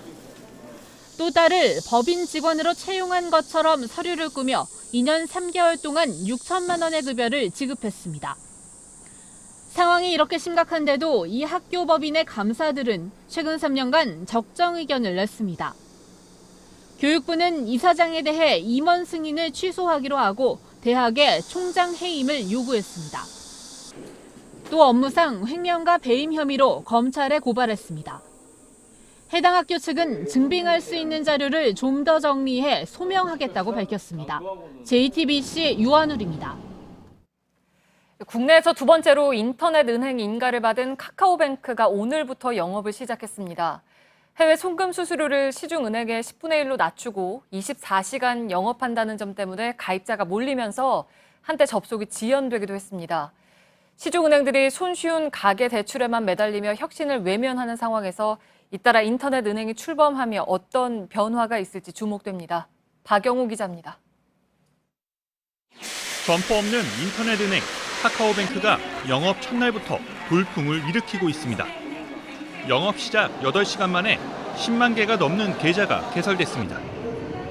또 딸을 법인 직원으로 채용한 것처럼 서류를 꾸며 2년 3개월 동안 6천만 원의 급여를 지급했습니다. 상황이 이렇게 심각한데도 이 학교 법인의 감사들은 최근 3년간 적정 의견을 냈습니다. 교육부는 이사장에 대해 임원 승인을 취소하기로 하고 대학에 총장 해임을 요구했습니다. 또 업무상 횡령과 배임 혐의로 검찰에 고발했습니다. 해당 학교 측은 증빙할 수 있는 자료를 좀 더 정리해 소명하겠다고 밝혔습니다. JTBC 유한울입니다. 국내에서 두 번째로 인터넷 은행 인가를 받은 카카오뱅크가 오늘부터 영업을 시작했습니다. 해외 송금 수수료를 시중은행의 10분의 1로 낮추고 24시간 영업한다는 점 때문에 가입자가 몰리면서 한때 접속이 지연되기도 했습니다. 시중은행들이 손쉬운 가계 대출에만 매달리며 혁신을 외면하는 상황에서 잇따라 인터넷 은행이 출범하며 어떤 변화가 있을지 주목됩니다. 박영우 기자입니다. 점포 없는 인터넷 은행 카카오뱅크가 영업 첫날부터 돌풍을 일으키고 있습니다. 영업 시작 8시간 만에 10만 개가 넘는 계좌가 개설됐습니다.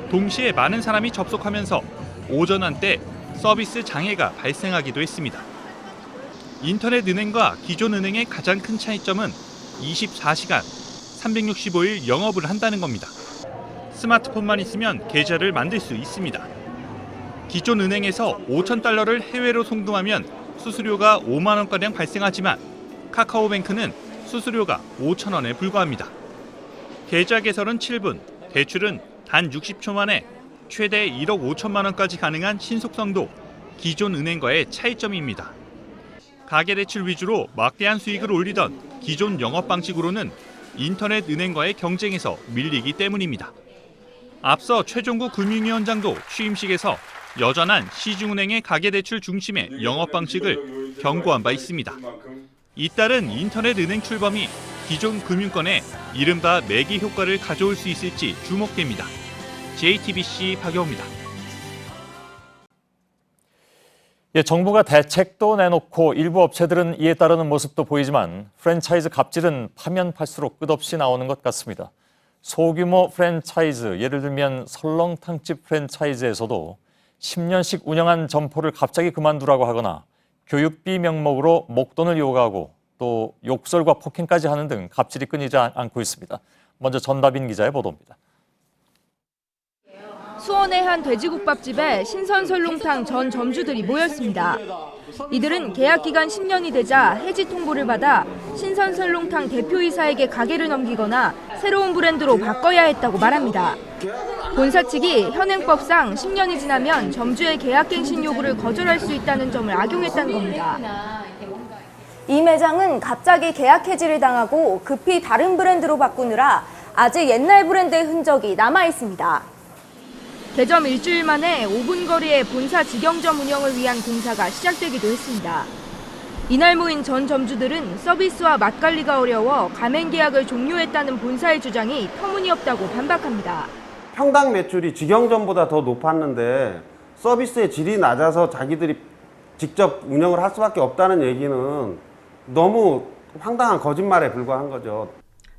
동시에 많은 사람이 접속하면서 오전 한때 서비스 장애가 발생하기도 했습니다. 인터넷 은행과 기존 은행의 가장 큰 차이점은 24시간 365일 영업을 한다는 겁니다. 스마트폰만 있으면 계좌를 만들 수 있습니다. 기존 은행에서 5,000달러를 해외로 송금하면 수수료가 5만 원가량 발생하지만 카카오뱅크는 수수료가 5,000원에 불과합니다. 계좌 개설은 7분, 대출은 단 60초 만에 최대 1억 5천만 원까지 가능한 신속성도 기존 은행과의 차이점입니다. 가계대출 위주로 막대한 수익을 올리던 기존 영업 방식으로는 인터넷 은행과의 경쟁에서 밀리기 때문입니다. 앞서 최종구 금융위원장도 취임식에서 여전한 시중은행의 가계대출 중심의 영업 방식을 경고한 바 있습니다. 잇따른 인터넷 은행 출범이 기존 금융권에 이른바 매기 효과를 가져올 수 있을지 주목됩니다. JTBC 박영우입니다. 정부가 대책도 내놓고 일부 업체들은 이에 따르는 모습도 보이지만 프랜차이즈 갑질은 파면 팔수록 끝없이 나오는 것 같습니다. 소규모 프랜차이즈, 예를 들면 설렁탕집 프랜차이즈에서도 10년씩 운영한 점포를 갑자기 그만두라고 하거나 교육비 명목으로 목돈을 요구하고 또 욕설과 폭행까지 하는 등 갑질이 끊이지 않고 있습니다. 먼저 전다빈 기자의 보도입니다. 수원의 한 돼지국밥집에 신선 설렁탕 전 점주들이 모였습니다. 이들은 계약 기간 10년이 되자 해지 통보를 받아 신선 설렁탕 대표이사에게 가게를 넘기거나 새로운 브랜드로 바꿔야 했다고 말합니다. 본사 측이 현행법상 10년이 지나면 점주의 계약갱신 요구를 거절할 수 있다는 점을 악용했다는 겁니다. 이 매장은 갑자기 계약 해지를 당하고 급히 다른 브랜드로 바꾸느라 아직 옛날 브랜드의 흔적이 남아 있습니다. 개점 일주일 만에 5분 거리에 본사 직영점 운영을 위한 공사가 시작되기도 했습니다. 이날 모인 전 점주들은 서비스와 맛관리가 어려워 가맹 계약을 종료했다는 본사의 주장이 터무니없다고 반박합니다. 평당 매출이 직영점보다 더 높았는데 서비스의 질이 낮아서 자기들이 직접 운영을 할 수밖에 없다는 얘기는 너무 황당한 거짓말에 불과한 거죠.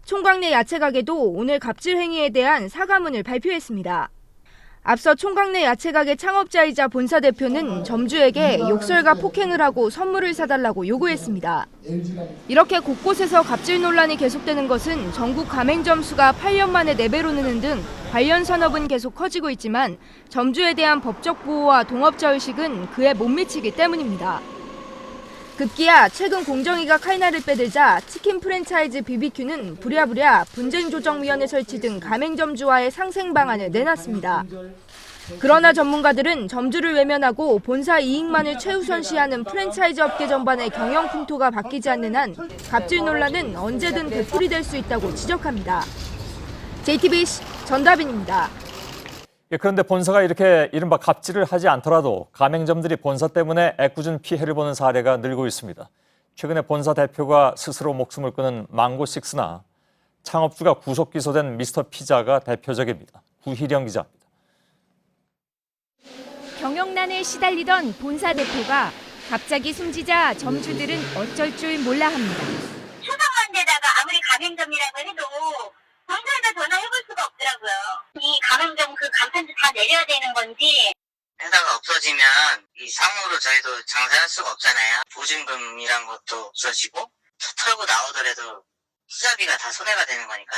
총각내 야채가게도 오늘 갑질 행위에 대한 사과문을 발표했습니다. 앞서 총각내 야채가게 창업자이자 본사 대표는 점주에게 욕설과 폭행을 하고 선물을 사달라고 요구했습니다. 이렇게 곳곳에서 갑질 논란이 계속되는 것은 전국 가맹점 수가 8년 만에 4배로 느는 등 관련 산업은 계속 커지고 있지만 점주에 대한 법적 보호와 동업자 의식은 그에 못 미치기 때문입니다. 급기야 최근 공정위가 칼날을 빼들자 치킨 프랜차이즈 BBQ는 부랴부랴 분쟁조정위원회 설치 등 가맹점주와의 상생 방안을 내놨습니다. 그러나 전문가들은 점주를 외면하고 본사 이익만을 최우선시하는 프랜차이즈 업계 전반의 경영 풍토가 바뀌지 않는 한 갑질 논란은 언제든 되풀이될 수 있다고 지적합니다. JTBC 전다빈입니다. 그런데 본사가 이렇게 이른바 갑질을 하지 않더라도 가맹점들이 본사 때문에 애꿎은 피해를 보는 사례가 늘고 있습니다. 최근에 본사 대표가 스스로 목숨을 끊은 망고식스나 창업주가 구속 기소된 미스터 피자가 대표적입니다. 구희령 기자입니다. 경영난에 시달리던 본사 대표가 갑자기 숨지자 점주들은 어쩔 줄 몰라 합니다. 휴방한 데다가 아무리 가맹점이라고 해도 본사에다 전화해볼 수가 없더라고요. 이 가맹점 그 간판도 다 내려야 되는 건지. 회사가 없어지면 이 상호로 저희도 장사할 수가 없잖아요. 보증금이란 것도 없어지고 털고 나오더라도 투자비가 다 손해가 되는 거니까.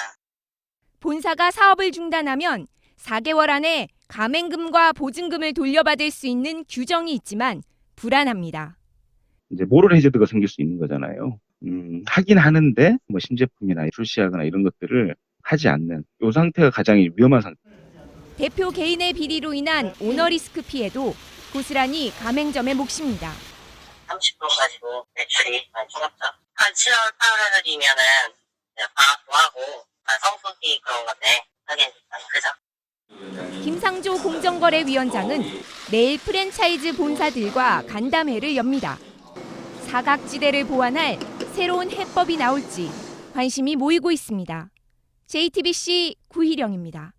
본사가 사업을 중단하면 4개월 안에 가맹금과 보증금을 돌려받을 수 있는 규정이 있지만 불안합니다. 이제 모럴 해저드가 생길 수 있는 거잖아요. 하긴 하는데 뭐 신제품이나 출시하거나 이런 것들을 하지 않는 이 상태가 가장 위험한 상태. 대표 개인의 비리로 인한 오너 리스크 피해도 고스란히 가맹점의 몫입니다. 30%까지도 매출이 많이 줄었죠. 한 7월, 8월이면은 방학도 하고 성수기 그런 건데 하긴 많이 크죠. 김상조 공정거래위원장은 내일 프랜차이즈 본사들과 간담회를 엽니다. 사각지대를 보완할 새로운 해법이 나올지 관심이 모이고 있습니다. JTBC 구희령입니다.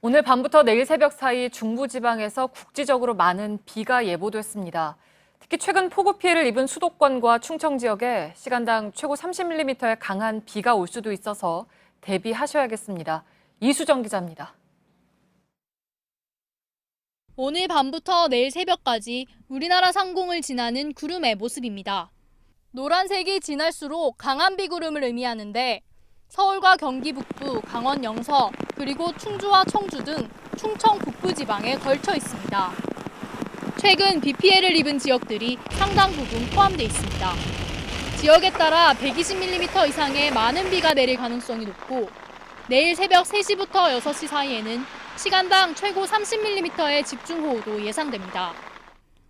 오늘 밤부터 내일 새벽 사이 중부지방에서 국지적으로 많은 비가 예보됐습니다. 특히 최근 폭우 피해를 입은 수도권과 충청 지역에 시간당 최고 30mm의 강한 비가 올 수도 있어서 대비하셔야겠습니다. 이수정 기자입니다. 오늘 밤부터 내일 새벽까지 우리나라 상공을 지나는 구름의 모습입니다. 노란색이 진할수록 강한 비구름을 의미하는데 서울과 경기 북부, 강원 영서, 그리고 충주와 청주 등 충청 북부 지방에 걸쳐 있습니다. 최근 비 피해를 입은 지역들이 상당 부분 포함돼 있습니다. 지역에 따라 120mm 이상의 많은 비가 내릴 가능성이 높고 내일 새벽 3시부터 6시 사이에는 시간당 최고 30mm의 집중호우도 예상됩니다.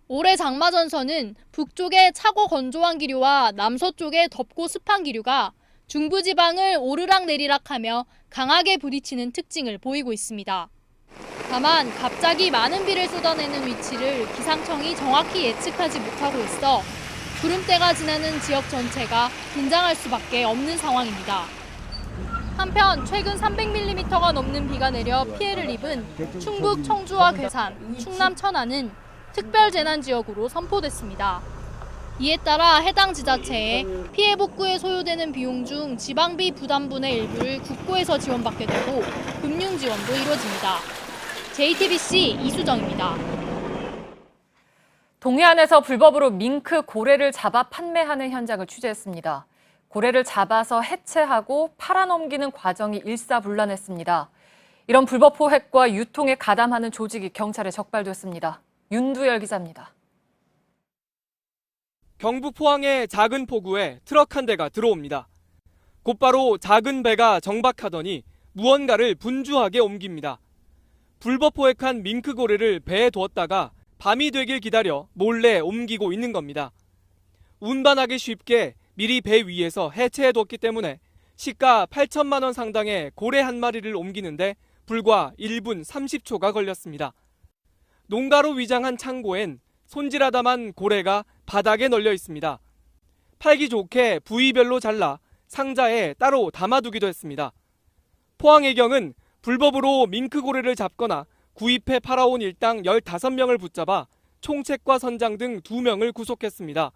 올해 장마전선은 북쪽의 차고 건조한 기류와 남서쪽의 덥고 습한 기류가 중부지방을 오르락 내리락하며 강하게 부딪히는 특징을 보이고 있습니다. 다만 갑자기 많은 비를 쏟아내는 위치를 기상청이 정확히 예측하지 못하고 있어 구름대가 지나는 지역 전체가 긴장할 수밖에 없는 상황입니다. 한편 최근 300mm가 넘는 비가 내려 피해를 입은 충북 청주와 괴산, 충남 천안은 특별재난지역으로 선포됐습니다. 이에 따라 해당 지자체에 피해 복구에 소요되는 비용 중 지방비 부담분의 일부를 국고에서 지원받게 되고 금융 지원도 이루어집니다. JTBC 이수정입니다. 동해안에서 불법으로 밍크 고래를 잡아 판매하는 현장을 취재했습니다. 고래를 잡아서 해체하고 팔아넘기는 과정이 일사불란했습니다. 이런 불법 포획과 유통에 가담하는 조직이 경찰에 적발됐습니다. 윤두열 기자입니다. 경북 포항의 작은 포구에 트럭 한 대가 들어옵니다. 곧바로 작은 배가 정박하더니 무언가를 분주하게 옮깁니다. 불법 포획한 밍크고래를 배에 두었다가 밤이 되길 기다려 몰래 옮기고 있는 겁니다. 운반하기 쉽게 미리 배 위에서 해체해뒀기 때문에 시가 8천만 원 상당의 고래 한 마리를 옮기는데 불과 1분 30초가 걸렸습니다. 농가로 위장한 창고엔 손질하다만 고래가 바닥에 널려 있습니다. 팔기 좋게 부위별로 잘라 상자에 따로 담아두기도 했습니다. 포항해경은 불법으로 밍크고래를 잡거나 구입해 팔아온 일당 15명을 붙잡아 총책과 선장 등 2명을 구속했습니다.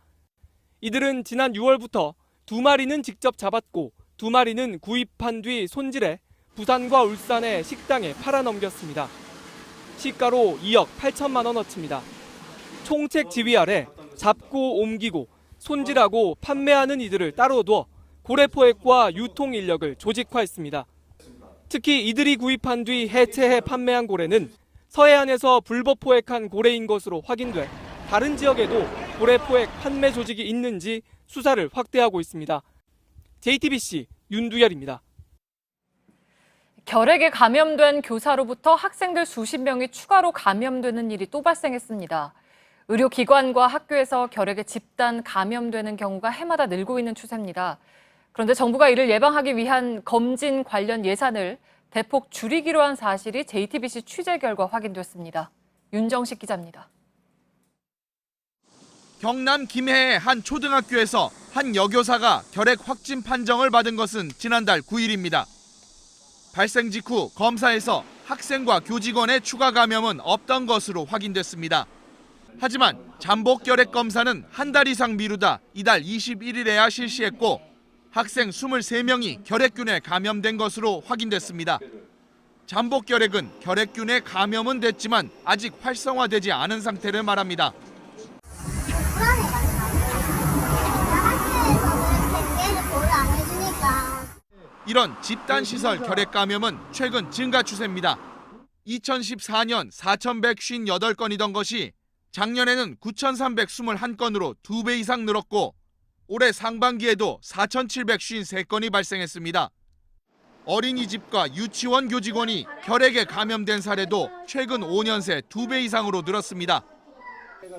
이들은 지난 6월부터 2마리는 직접 잡았고 2마리는 구입한 뒤 손질해 부산과 울산의 식당에 팔아넘겼습니다. 시가로 2억 8천만 원어치입니다. 총책 지휘 아래 잡고 옮기고 손질하고 판매하는 이들을 따로 둬 고래 포획과 유통 인력을 조직화했습니다. 특히 이들이 구입한 뒤 해체해 판매한 고래는 서해안에서 불법 포획한 고래인 것으로 확인돼 다른 지역에도 고래 포획 판매 조직이 있는지 수사를 확대하고 있습니다. JTBC 윤두열입니다. 결핵에 감염된 교사로부터 학생들 수십 명이 추가로 감염되는 일이 또 발생했습니다. 의료기관과 학교에서 결핵에 집단 감염되는 경우가 해마다 늘고 있는 추세입니다. 그런데 정부가 이를 예방하기 위한 검진 관련 예산을 대폭 줄이기로 한 사실이 JTBC 취재 결과 확인됐습니다. 윤정식 기자입니다. 경남 김해의 한 초등학교에서 한 여교사가 결핵 확진 판정을 받은 것은 지난달 9일입니다. 발생 직후 검사에서 학생과 교직원의 추가 감염은 없던 것으로 확인됐습니다. 하지만 잠복 결핵 검사는 한 달 이상 미루다 이달 21일에야 실시했고 학생 23명이 결핵균에 감염된 것으로 확인됐습니다. 잠복 결핵은 결핵균에 감염은 됐지만 아직 활성화되지 않은 상태를 말합니다. 이런 집단시설 결핵 감염은 최근 증가 추세입니다. 2014년 4,158건이던 것이 작년에는 9,321건으로 2배 이상 늘었고 올해 상반기에도 4,753건이 발생했습니다. 어린이집과 유치원 교직원이 결핵에 감염된 사례도 최근 5년 새 2배 이상으로 늘었습니다.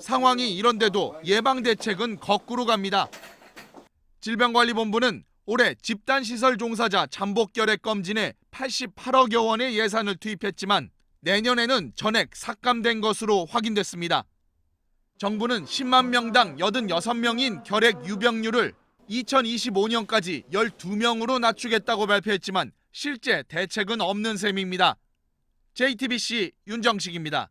상황이 이런데도 예방 대책은 거꾸로 갑니다. 질병관리본부는 올해 집단시설 종사자 잠복 결핵 검진에 88억여 원의 예산을 투입했지만 내년에는 전액 삭감된 것으로 확인됐습니다. 정부는 10만 명당 86명인 결핵 유병률을 2025년까지 12명으로 낮추겠다고 발표했지만 실제 대책은 없는 셈입니다. JTBC 윤정식입니다.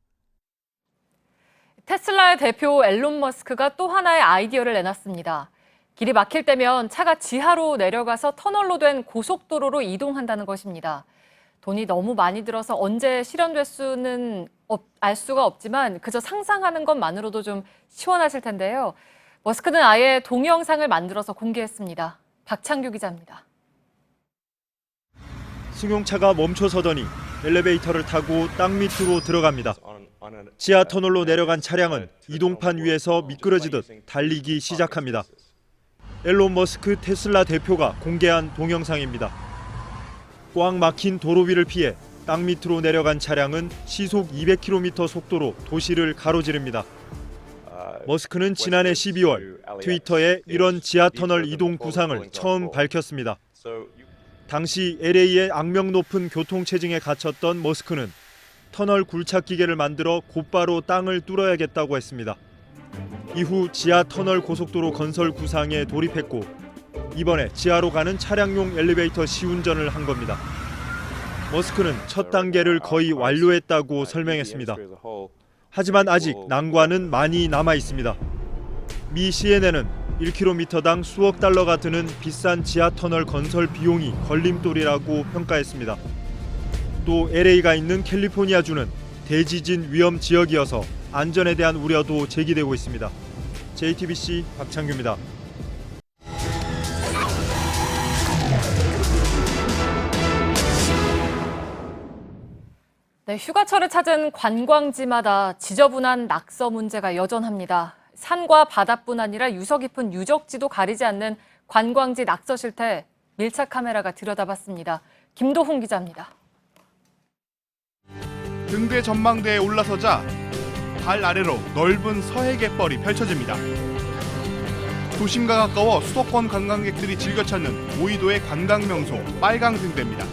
테슬라의 대표 앨런 머스크가 또 하나의 아이디어를 내놨습니다. 길이 막힐 때면 차가 지하로 내려가서 터널로 된 고속도로로 이동한다는 것입니다. 돈이 너무 많이 들어서 언제 실현될 수는 알 수가 없지만 그저 상상하는 것만으로도 좀 시원하실 텐데요. 머스크는 아예 동영상을 만들어서 공개했습니다. 박창규 기자입니다. 승용차가 멈춰서더니 엘리베이터를 타고 땅 밑으로 들어갑니다. 지하 터널로 내려간 차량은 이동판 위에서 미끄러지듯 달리기 시작합니다. 앨런 머스크 테슬라 대표가 공개한 동영상입니다. 꽉 막힌 도로 위를 피해 땅 밑으로 내려간 차량은 시속 200km 속도로 도시를 가로지릅니다. 머스크는 지난해 12월 트위터에 이런 지하터널 이동 구상을 처음 밝혔습니다. 당시 LA의 악명 높은 교통체증에 갇혔던 머스크는 터널 굴착 기계를 만들어 곧바로 땅을 뚫어야겠다고 했습니다. 이후 지하 터널 고속도로 건설 구상에 돌입했고 이번에 지하로 가는 차량용 엘리베이터 시운전을 한 겁니다. 머스크는 첫 단계를 거의 완료했다고 설명했습니다. 하지만 아직 난관은 많이 남아 있습니다. 미 CNN은 1km당 수억 달러가 드는 비싼 지하 터널 건설 비용이 걸림돌이라고 평가했습니다. 또 LA가 있는 캘리포니아주는 대지진 위험 지역이어서 안전에 대한 우려도 제기되고 있습니다. JTBC 박창규입니다. 네, 휴가철을 찾은 관광지마다 지저분한 낙서 문제가 여전합니다. 산과 바다뿐 아니라 유서 깊은 유적지도 가리지 않는 관광지 낙서 실태 밀착 카메라가 들여다봤습니다. 김도훈 기자입니다. 등대 전망대에 올라서자 발 아래로 넓은 서해 갯벌이 펼쳐집니다. 도심과 가까워 수도권 관광객들이 즐겨 찾는 오이도의 관광 명소 빨강 등대입니다.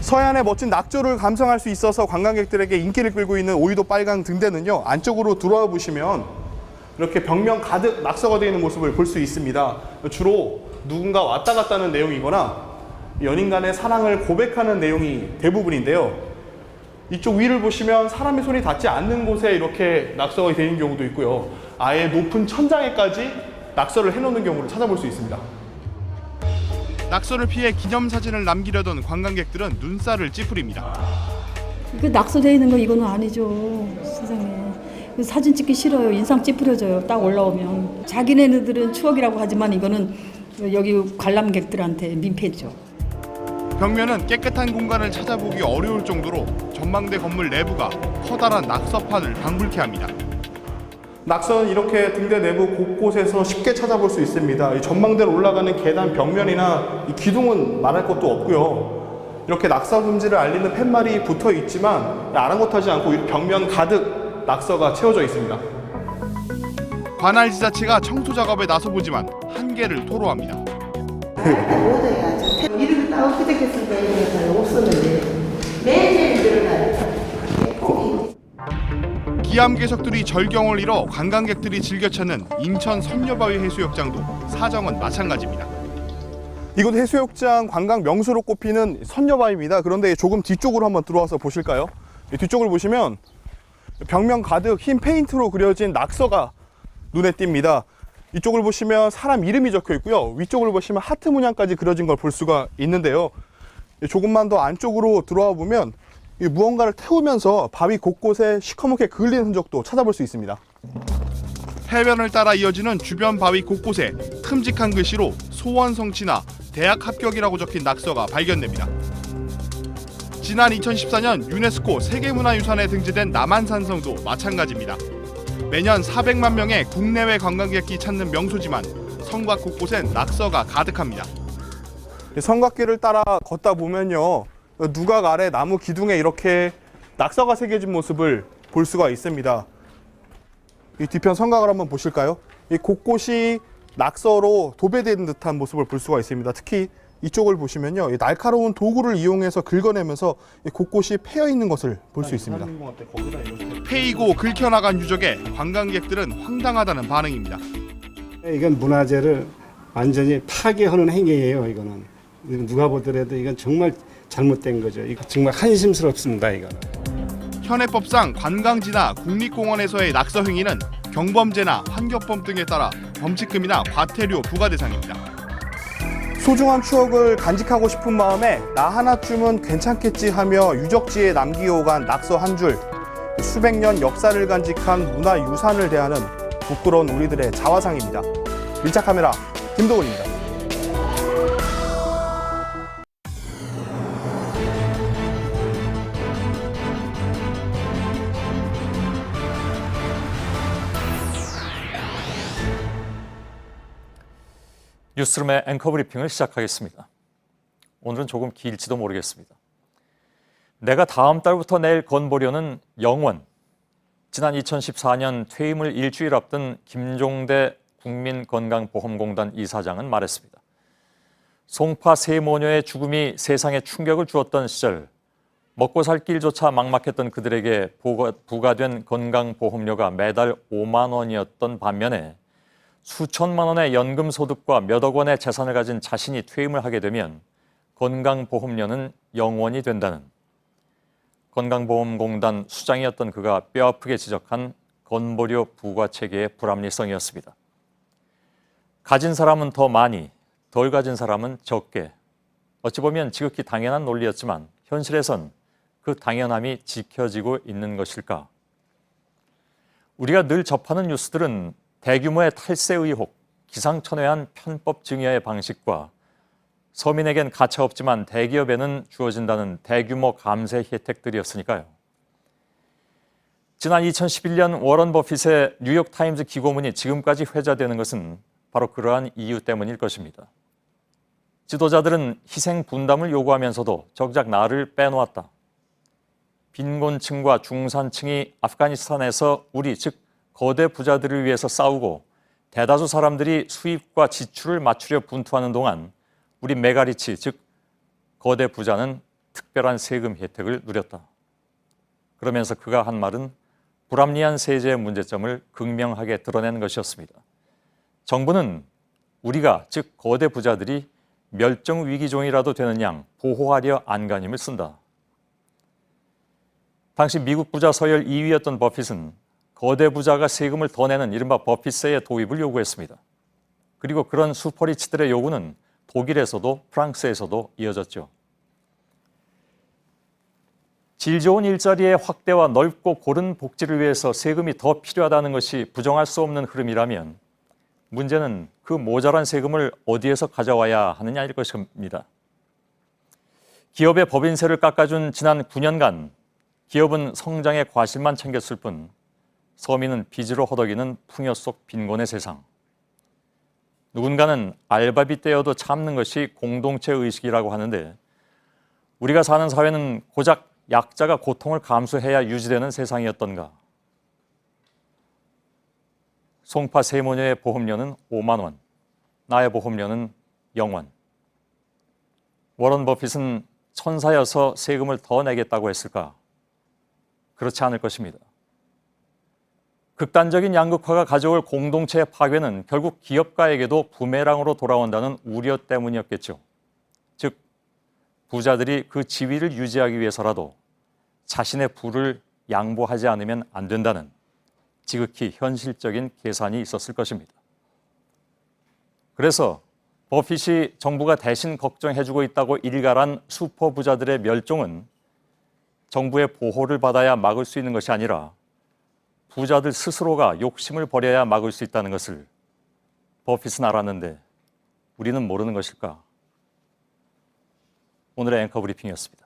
서해안의 멋진 낙조를 감상할 수 있어서 관광객들에게 인기를 끌고 있는 오이도 빨강 등대는요, 안쪽으로 들어와 보시면 이렇게 벽면 가득 낙서가 되어 있는 모습을 볼 수 있습니다. 주로 누군가 왔다 갔다 하는 내용이거나 연인 간의 사랑을 고백하는 내용이 대부분인데요. 이쪽 위를 보시면 사람의 손이 닿지 않는 곳에 이렇게 낙서가 되는 경우도 있고요. 아예 높은 천장에까지 낙서를 해놓는 경우를 찾아볼 수 있습니다. 낙서를 피해 기념사진을 남기려던 관광객들은 눈살을 찌푸립니다. 그 낙서되어 있는 거 이거는 아니죠. 세상에. 사진 찍기 싫어요. 인상 찌푸려져요. 딱 올라오면. 자기네들은 추억이라고 하지만 이거는 여기 관람객들한테 민폐죠. 벽면은 깨끗한 공간을 찾아보기 어려울 정도로 전망대 건물 내부가 커다란 낙서판을 방불케 합니다. 낙서는 이렇게 등대 내부 곳곳에서 쉽게 찾아볼 수 있습니다. 이 전망대로 올라가는 계단 벽면이나 이 기둥은 말할 것도 없고요. 이렇게 낙서 금지를 알리는 팻말이 붙어 있지만 아랑곳하지 않고 벽면 가득 낙서가 채워져 있습니다. 관할 지자체가 청소 작업에 나서보지만 한계를 토로합니다. 이렇게 딱 엊그저께서도 이렇게 없었는데 매일 늘어나요. 기암괴석들이 절경을 이뤄 관광객들이 즐겨 찾는 인천 선녀바위 해수욕장도 사정은 마찬가지입니다. 이곳 해수욕장 관광 명소로 꼽히는 선녀바위입니다. 그런데 조금 뒤쪽으로 한번 들어와서 보실까요? 뒤쪽을 보시면 벽면 가득 흰 페인트로 그려진 낙서가 눈에 띕니다. 이쪽을 보시면 사람 이름이 적혀 있고요. 위쪽을 보시면 하트 문양까지 그려진 걸 볼 수가 있는데요. 조금만 더 안쪽으로 들어와 보면 무언가를 태우면서 바위 곳곳에 시커멓게 그을린 흔적도 찾아볼 수 있습니다. 해변을 따라 이어지는 주변 바위 곳곳에 큼직한 글씨로 소원 성취나 대학 합격이라고 적힌 낙서가 발견됩니다. 지난 2014년 유네스코 세계문화유산에 등재된 남한산성도 마찬가지입니다. 매년 400만 명의 국내외 관광객이 찾는 명소지만 성곽 곳곳엔 낙서가 가득합니다. 성곽길을 따라 걷다 보면요, 누각 아래 나무 기둥에 이렇게 낙서가 새겨진 모습을 볼 수가 있습니다. 이 뒤편 성곽을 한번 보실까요? 이 곳곳이 낙서로 도배된 듯한 모습을 볼 수가 있습니다. 특히 이쪽을 보시면요, 이 날카로운 도구를 이용해서 긁어내면서 곳곳이 패여 있는 것을 볼 수 있습니다. 패이고 긁혀나간 유적에 관광객들은 황당하다는 반응입니다. 이건 문화재를 완전히 파괴하는 행위예요. 이거는 누가 보더라도 이건 정말 잘못된 거죠. 이거 정말 한심스럽습니다. 이거는. 현행법상 관광지나 국립공원에서의 낙서 행위는 경범죄나 환경법 등에 따라 범칙금이나 과태료 부과 대상입니다. 소중한 추억을 간직하고 싶은 마음에 나 하나쯤은 괜찮겠지 하며 유적지에 남기어간 낙서 한 줄, 수백 년 역사를 간직한 문화유산을 대하는 부끄러운 우리들의 자화상입니다. 밀착카메라 김도훈입니다. 뉴스룸의 앵커 브리핑을 시작하겠습니다. 오늘은 조금 길지도 모르겠습니다. 내가 다음 달부터 낼 건보료는 0원. 지난 2014년 퇴임을 일주일 앞둔 김종대 국민건강보험공단 이사장은 말했습니다. 송파 세 모녀의 죽음이 세상에 충격을 주었던 시절 먹고 살 길조차 막막했던 그들에게 부과된 건강보험료가 매달 5만 원이었던 반면에 수천만 원의 연금소득과 몇억 원의 재산을 가진 자신이 퇴임을 하게 되면 건강보험료는 0원이 된다는 건강보험공단 수장이었던 그가 뼈아프게 지적한 건보료 부과체계의 불합리성이었습니다. 가진 사람은 더 많이, 덜 가진 사람은 적게. 어찌 보면 지극히 당연한 논리였지만 현실에선 그 당연함이 지켜지고 있는 것일까? 우리가 늘 접하는 뉴스들은 대규모의 탈세 의혹, 기상천외한 편법 증여의 방식과 서민에겐 가차없지만 대기업에는 주어진다는 대규모 감세 혜택들이었으니까요. 지난 2011년 워런 버핏의 뉴욕타임즈 기고문이 지금까지 회자되는 것은 바로 그러한 이유 때문일 것입니다. 지도자들은 희생 분담을 요구하면서도 정작 나를 빼놓았다. 빈곤층과 중산층이 아프가니스탄에서 우리 즉 거대 부자들을 위해서 싸우고 대다수 사람들이 수입과 지출을 맞추려 분투하는 동안 우리 메가리치 즉 거대 부자는 특별한 세금 혜택을 누렸다. 그러면서 그가 한 말은 불합리한 세제의 문제점을 극명하게 드러낸 것이었습니다. 정부는 우리가 즉 거대 부자들이 멸종 위기종이라도 되는 양 보호하려 안간힘을 쓴다. 당시 미국 부자 서열 2위였던 버핏은 거대 부자가 세금을 더 내는 이른바 버핏세의 도입을 요구했습니다. 그리고 그런 슈퍼리치들의 요구는 독일에서도 프랑스에서도 이어졌죠. 질 좋은 일자리의 확대와 넓고 고른 복지를 위해서 세금이 더 필요하다는 것이 부정할 수 없는 흐름이라면 문제는 그 모자란 세금을 어디에서 가져와야 하느냐일 것입니다. 기업의 법인세를 깎아준 지난 9년간 기업은 성장의 과실만 챙겼을 뿐 서민은 빚으로 허덕이는 풍요 속 빈곤의 세상. 누군가는 알바비 떼어도 참는 것이 공동체 의식이라고 하는데 우리가 사는 사회는 고작 약자가 고통을 감수해야 유지되는 세상이었던가. 송파 세 모녀의 보험료는 5만 원, 나의 보험료는 0원. 워런 버핏은 천사여서 세금을 더 내겠다고 했을까? 그렇지 않을 것입니다. 극단적인 양극화가 가져올 공동체의 파괴는 결국 기업가에게도 부메랑으로 돌아온다는 우려 때문이었겠죠. 즉, 부자들이 그 지위를 유지하기 위해서라도 자신의 부를 양보하지 않으면 안 된다는 지극히 현실적인 계산이 있었을 것입니다. 그래서 버핏이 정부가 대신 걱정해주고 있다고 일갈한 슈퍼부자들의 멸종은 정부의 보호를 받아야 막을 수 있는 것이 아니라 부자들 스스로가 욕심을 버려야 막을 수 있다는 것을 버핏은 알았는데 우리는 모르는 것일까? 오늘의 앵커 브리핑이었습니다.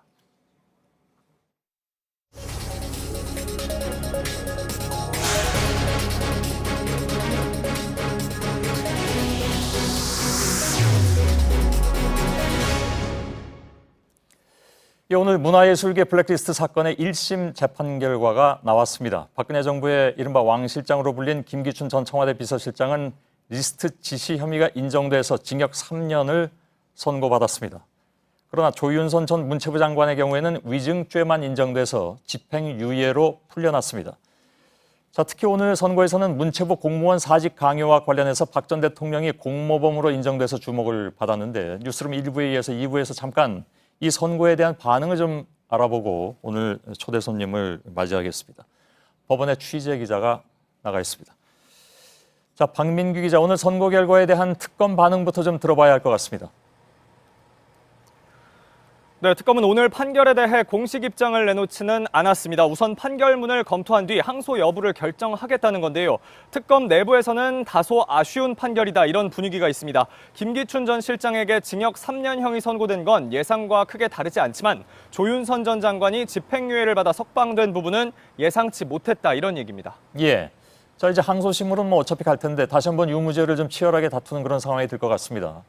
오늘 문화예술계 블랙리스트 사건의 1심 재판 결과가 나왔습니다. 박근혜 정부의 이른바 왕 실장으로 불린 김기춘 전 청와대 비서실장은 리스트 지시 혐의가 인정돼서 징역 3년을 선고받았습니다. 그러나 조윤선 전 문체부 장관의 경우에는 위증죄만 인정돼서 집행유예로 풀려났습니다. 자, 특히 오늘 선고에서는 문체부 공무원 사직 강요와 관련해서 박 전 대통령이 공모범으로 인정돼서 주목을 받았는데 뉴스룸 1부에 이어서 2부에서 잠깐 이 선고에 대한 반응을 좀 알아보고 오늘 초대 손님을 맞이하겠습니다. 법원의 취재 기자가 나가 있습니다. 자, 박민규 기자, 오늘 선고 결과에 대한 특검 반응부터 좀 들어봐야 할 것 같습니다. 네, 특검은 오늘 판결에 대해 공식 입장을 내놓지는 않았습니다. 우선 판결문을 검토한 뒤 항소 여부를 결정하겠다는 건데요. 특검 내부에서는 다소 아쉬운 판결이다 이런 분위기가 있습니다. 김기춘 전 실장에게 징역 3년형이 선고된 건 예상과 크게 다르지 않지만 조윤선 전 장관이 집행유예를 받아 석방된 부분은 예상치 못했다 이런 얘기입니다. 예. 자, 이제 항소심으로는 뭐 어차피 갈 텐데 다시 한번 유무죄를 좀 치열하게 다투는 그런 상황이 될 것 같습니다.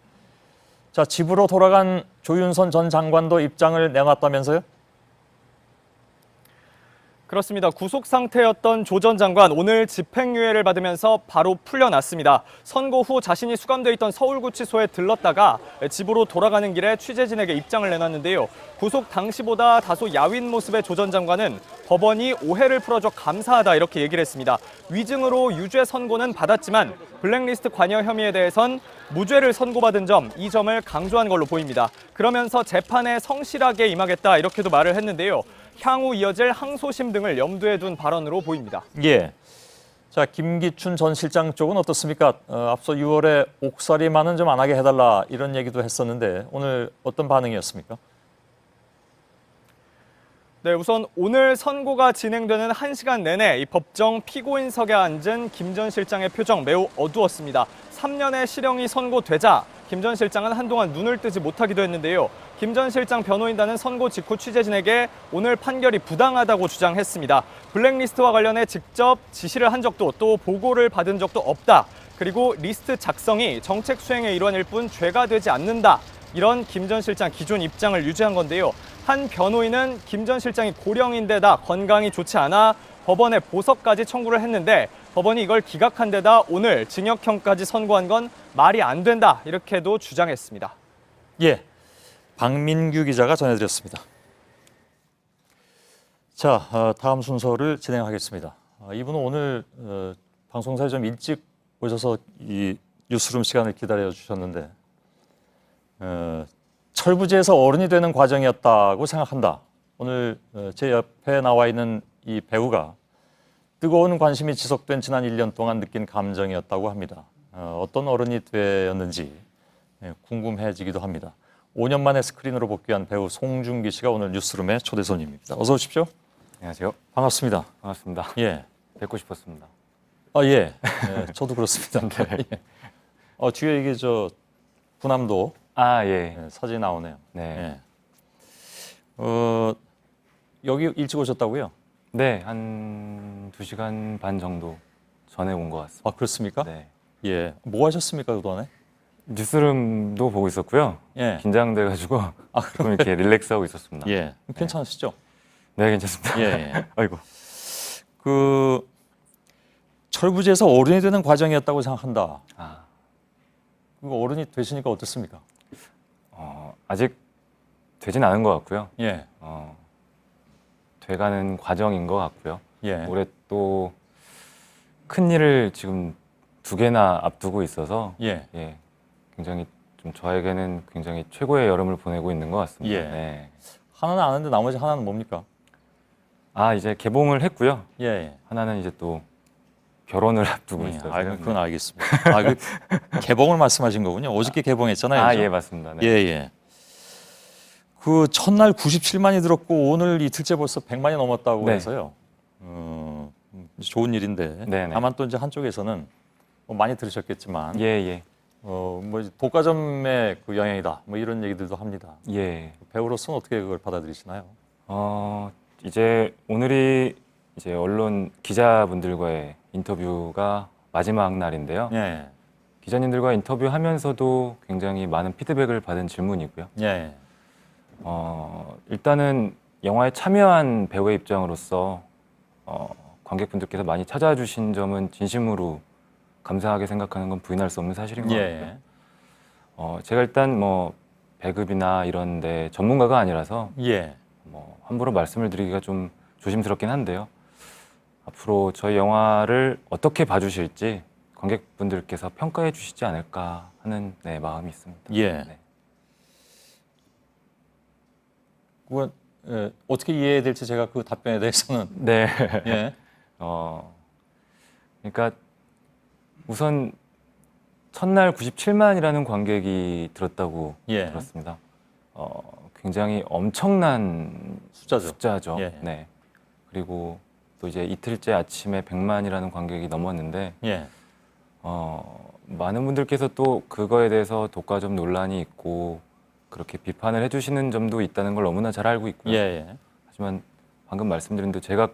자, 집으로 돌아간 조윤선 전 장관도 입장을 내놨다면서요? 그렇습니다. 구속 상태였던 조 전 장관 오늘 집행유예를 받으면서 바로 풀려났습니다. 선고 후 자신이 수감돼 있던 서울구치소에 들렀다가 집으로 돌아가는 길에 취재진에게 입장을 내놨는데요. 구속 당시보다 다소 야윈 모습의 조 전 장관은 법원이 오해를 풀어줘 감사하다 이렇게 얘기를 했습니다. 위증으로 유죄 선고는 받았지만 블랙리스트 관여 혐의에 대해선 무죄를 선고받은 점, 이 점을 강조한 걸로 보입니다. 그러면서 재판에 성실하게 임하겠다 이렇게도 말을 했는데요. 향후 이어질 항소심 등을 염두에 둔 발언으로 보입니다. 예. 자, 김기춘 전 실장 쪽은 어떻습니까? 앞서 6월에 옥살이만은 좀 안 하게 해달라 이런 얘기도 했었는데 오늘 어떤 반응이었습니까? 네, 우선 오늘 선고가 진행되는 1시간 내내 이 법정 피고인석에 앉은 김 전 실장의 표정 매우 어두웠습니다. 3년의 실형이 선고되자 김 전 실장은 한동안 눈을 뜨지 못하기도 했는데요. 김 전 실장 변호인단은 선고 직후 취재진에게 오늘 판결이 부당하다고 주장했습니다. 블랙리스트와 관련해 직접 지시를 한 적도 또 보고를 받은 적도 없다. 그리고 리스트 작성이 정책 수행의 일환일 뿐 죄가 되지 않는다. 이런 김 전 실장 기존 입장을 유지한 건데요. 한 변호인은 김 전 실장이 고령인데다 건강이 좋지 않아 법원에 보석까지 청구를 했는데 법원이 이걸 기각한 데다 오늘 징역형까지 선고한 건 말이 안 된다 이렇게도 주장했습니다. 예, 박민규 기자가 전해드렸습니다. 자, 다음 순서를 진행하겠습니다. 이분은 오늘 방송사에 좀 일찍 오셔서 이 뉴스룸 시간을 기다려 주셨는데 철부지에서 어른이 되는 과정이었다고 생각한다. 오늘 제 옆에 나와 있는 이 배우가 뜨거운 관심이 지속된 지난 1년 동안 느낀 감정이었다고 합니다. 어떤 어른이 되었는지 궁금해지기도 합니다. 5년 만에 스크린으로 복귀한 배우 송중기 씨가 오늘 뉴스룸의 초대 손님입니다. 어서 오십시오. 안녕하세요. 반갑습니다. 반갑습니다. 예. 뵙고 싶었습니다. 아, 예. 예, 저도 그렇습니다. 네. 예. 뒤에 이게 저 부남도 예. 사진 나오네요. 네. 예. 여기 일찍 오셨다고요? 네, 한 2시간 반 정도 전에 온 것 같습니다. 아, 그렇습니까? 네. 예. 뭐 하셨습니까, 그동안에? 뉴스룸도 보고 있었고요. 예. 긴장돼가지고 좀 이렇게 릴렉스하고 있었습니다. 예. 괜찮으시죠? 네, 괜찮습니다. 예. 아이고. 철부지에서 어른이 되는 과정이었다고 생각한다. 아. 그거 어른이 되시니까 어떻습니까? 아직 되진 않은 것 같고요. 예. 돼가는 과정인 것 같고요. 예. 올해 또 큰 일을 지금 2개나 앞두고 있어서 예. 굉장히 좀 저에게는 굉장히 최고의 여름을 보내고 있는 것 같습니다. 예. 네. 하나는 아는데 나머지 하나는 뭡니까? 이제 개봉을 했고요. 예. 하나는 이제 또 결혼을 앞두고 있어요. 그건 알겠습니다. 그 개봉을 말씀하신 거군요. 어저께 개봉했잖아요. 그죠? 예, 맞습니다. 네. 예. 그 첫날 97만이 들었고 오늘 이틀째 벌써 100만이 넘었다고 네. 해서요. 좋은 일인데. 네네. 다만 또 이제 한쪽에서는 뭐 많이 들으셨겠지만, 예. 뭐 독과점의 그 영향이다. 뭐 이런 얘기들도 합니다. 예. 배우로서는 어떻게 그걸 받아들이시나요? 이제 오늘이 이제 언론 기자분들과의 인터뷰가 마지막 날인데요. 예. 기자님들과 인터뷰하면서도 굉장히 많은 피드백을 받은 질문이고요. 예. 일단은 영화에 참여한 배우의 입장으로서 관객분들께서 많이 찾아주신 점은 진심으로 감사하게 생각하는 건 부인할 수 없는 사실인 것 같고요. 제가 일단 뭐 배급이나 이런데 전문가가 아니라서 예. 뭐 함부로 말씀을 드리기가 좀 조심스럽긴 한데요. 앞으로 저희 영화를 어떻게 봐주실지 관객분들께서 평가해 주시지 않을까 하는 마음이 있습니다. 예. 네. 그건 어떻게 이해해야 될지 제가 그 답변에 대해서는 네. 예. 그러니까 우선 첫날 97만이라는 관객이 들었다고 예. 들었습니다. 굉장히 엄청난 숫자죠. 예. 네. 그리고 또 이제 이틀째 아침에 100만이라는 관객이 넘었는데 예. 많은 분들께서 또 그거에 대해서 독과점 논란이 있고 그렇게 비판을 해주시는 점도 있다는 걸 너무나 잘 알고 있고요. 예. 하지만 방금 말씀드린 대로 제가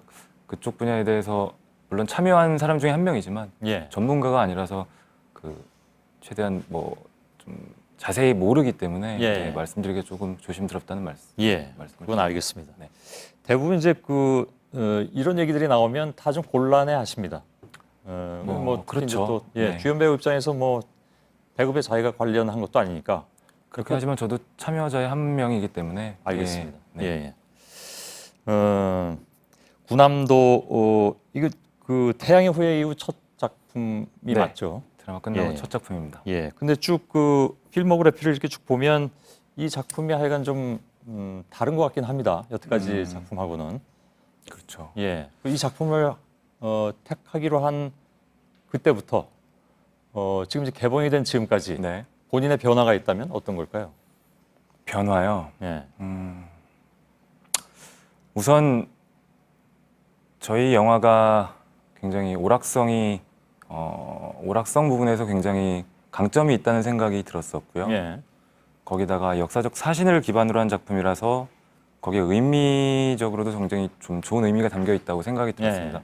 그쪽 분야에 대해서 물론 참여한 사람 중에 한 명이지만 예. 전문가가 아니라서 최대한 좀 자세히 모르기 때문에 예. 말씀드리기가 조금 조심스럽다는 말씀. 예. 말씀을 그건 알겠습니다. 네. 대부분 이제 이런 얘기들이 나오면 다 좀 곤란해 하십니다. 그렇죠. 또, 네. 주연 배우 입장에서 배급에 자기가 관련한 것도 아니니까. 그렇게 하지만 저도 참여자의 한 명이기 때문에 알겠습니다. 네. 예. 구남도 이거 태양의 후예 이후 첫 작품이 네. 맞죠? 드라마 끝나고 예. 첫 작품입니다. 예. 근데 쭉 필모그래피를 이렇게 쭉 보면 이 작품이 하여간 좀 다른 것 같긴 합니다. 여태까지 작품하고는. 그렇죠. 예. 이 작품을 택하기로 한 그때부터 지금 이제 개봉이 된 지금까지 네. 본인의 변화가 있다면 어떤 걸까요? 변화요. 예. 우선 저희 영화가 굉장히 오락성 부분에서 굉장히 강점이 있다는 생각이 들었었고요. 예. 거기다가 역사적 사실을 기반으로 한 작품이라서 거기에 의미적으로도 굉장히 좀 좋은 의미가 담겨 있다고 생각이 들었습니다. 예.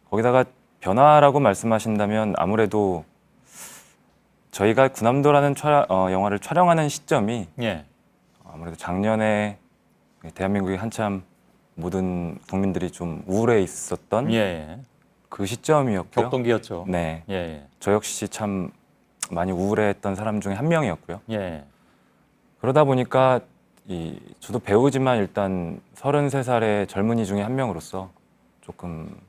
거기다가 변화라고 말씀하신다면 아무래도 저희가 구남도라는 영화를 촬영하는 시점이 예. 아무래도 작년에 대한민국이 한참 모든 국민들이 좀 우울해 있었던 예. 그 시점이었고요. 격동기였죠. 네. 예. 저 역시 참 많이 우울해했던 사람 중에 한 명이었고요. 예. 그러다 보니까 저도 배우지만 일단 33살의 젊은이 중에 한 명으로서 조금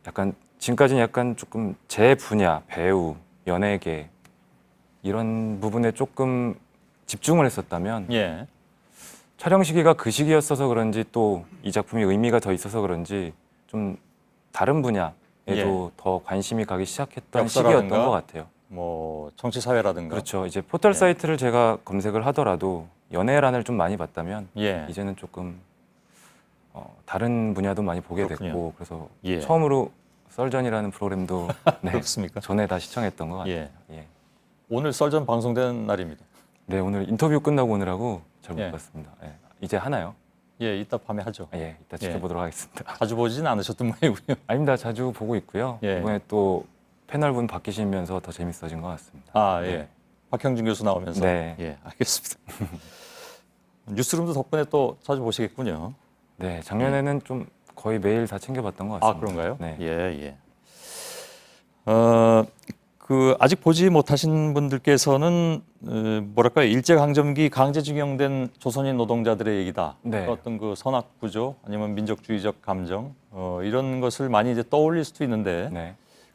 약간 지금까지는 약간 조금 제 분야, 배우, 연예계 이런 부분에 조금 집중을 했었다면 예. 촬영 시기가 그 시기였어서 그런지 또 이 작품이 의미가 더 있어서 그런지 좀 다른 분야에도 더 관심이 가기 시작했던 역사라든가, 시기였던 것 같아요. 정치 사회라든가. 그렇죠. 이제 포털 사이트를 제가 검색을 하더라도 연예란을 좀 많이 봤다면 예. 이제는 조금 다른 분야도 많이 보게 그렇군요. 됐고 그래서 예. 처음으로 썰전이라는 프로그램도 그렇습니까? 전에 다 시청했던 것 같아요. 예. 예. 오늘 썰전 방송된 날입니다. 네, 오늘 인터뷰 끝나고 오느라고 잘 못 예. 봤습니다. 예. 이제 하나요? 예, 이따 밤에 하죠. 예, 이따 지켜보도록 하겠습니다. 자주 보진 않으셨던 모양이고요. 아닙니다. 자주 보고 있고요. 예. 이번에 또 패널분 바뀌시면서 더 재밌어진 것 같습니다. 아, 예. 네. 박형준 교수 나오면서. 네. 예, 알겠습니다. 뉴스룸도 덕분에 또 자주 보시겠군요. 네, 작년에는 좀 거의 매일 다 챙겨봤던 것 같습니다. 아, 그런가요? 네. 예. 아직 보지 못하신 분들께서는 뭐랄까요, 일제강점기 강제징용된 조선인 노동자들의 얘기다. 네. 어떤 선악구조 아니면 민족주의적 감정 이런 것을 많이 이제 떠올릴 수도 있는데 네.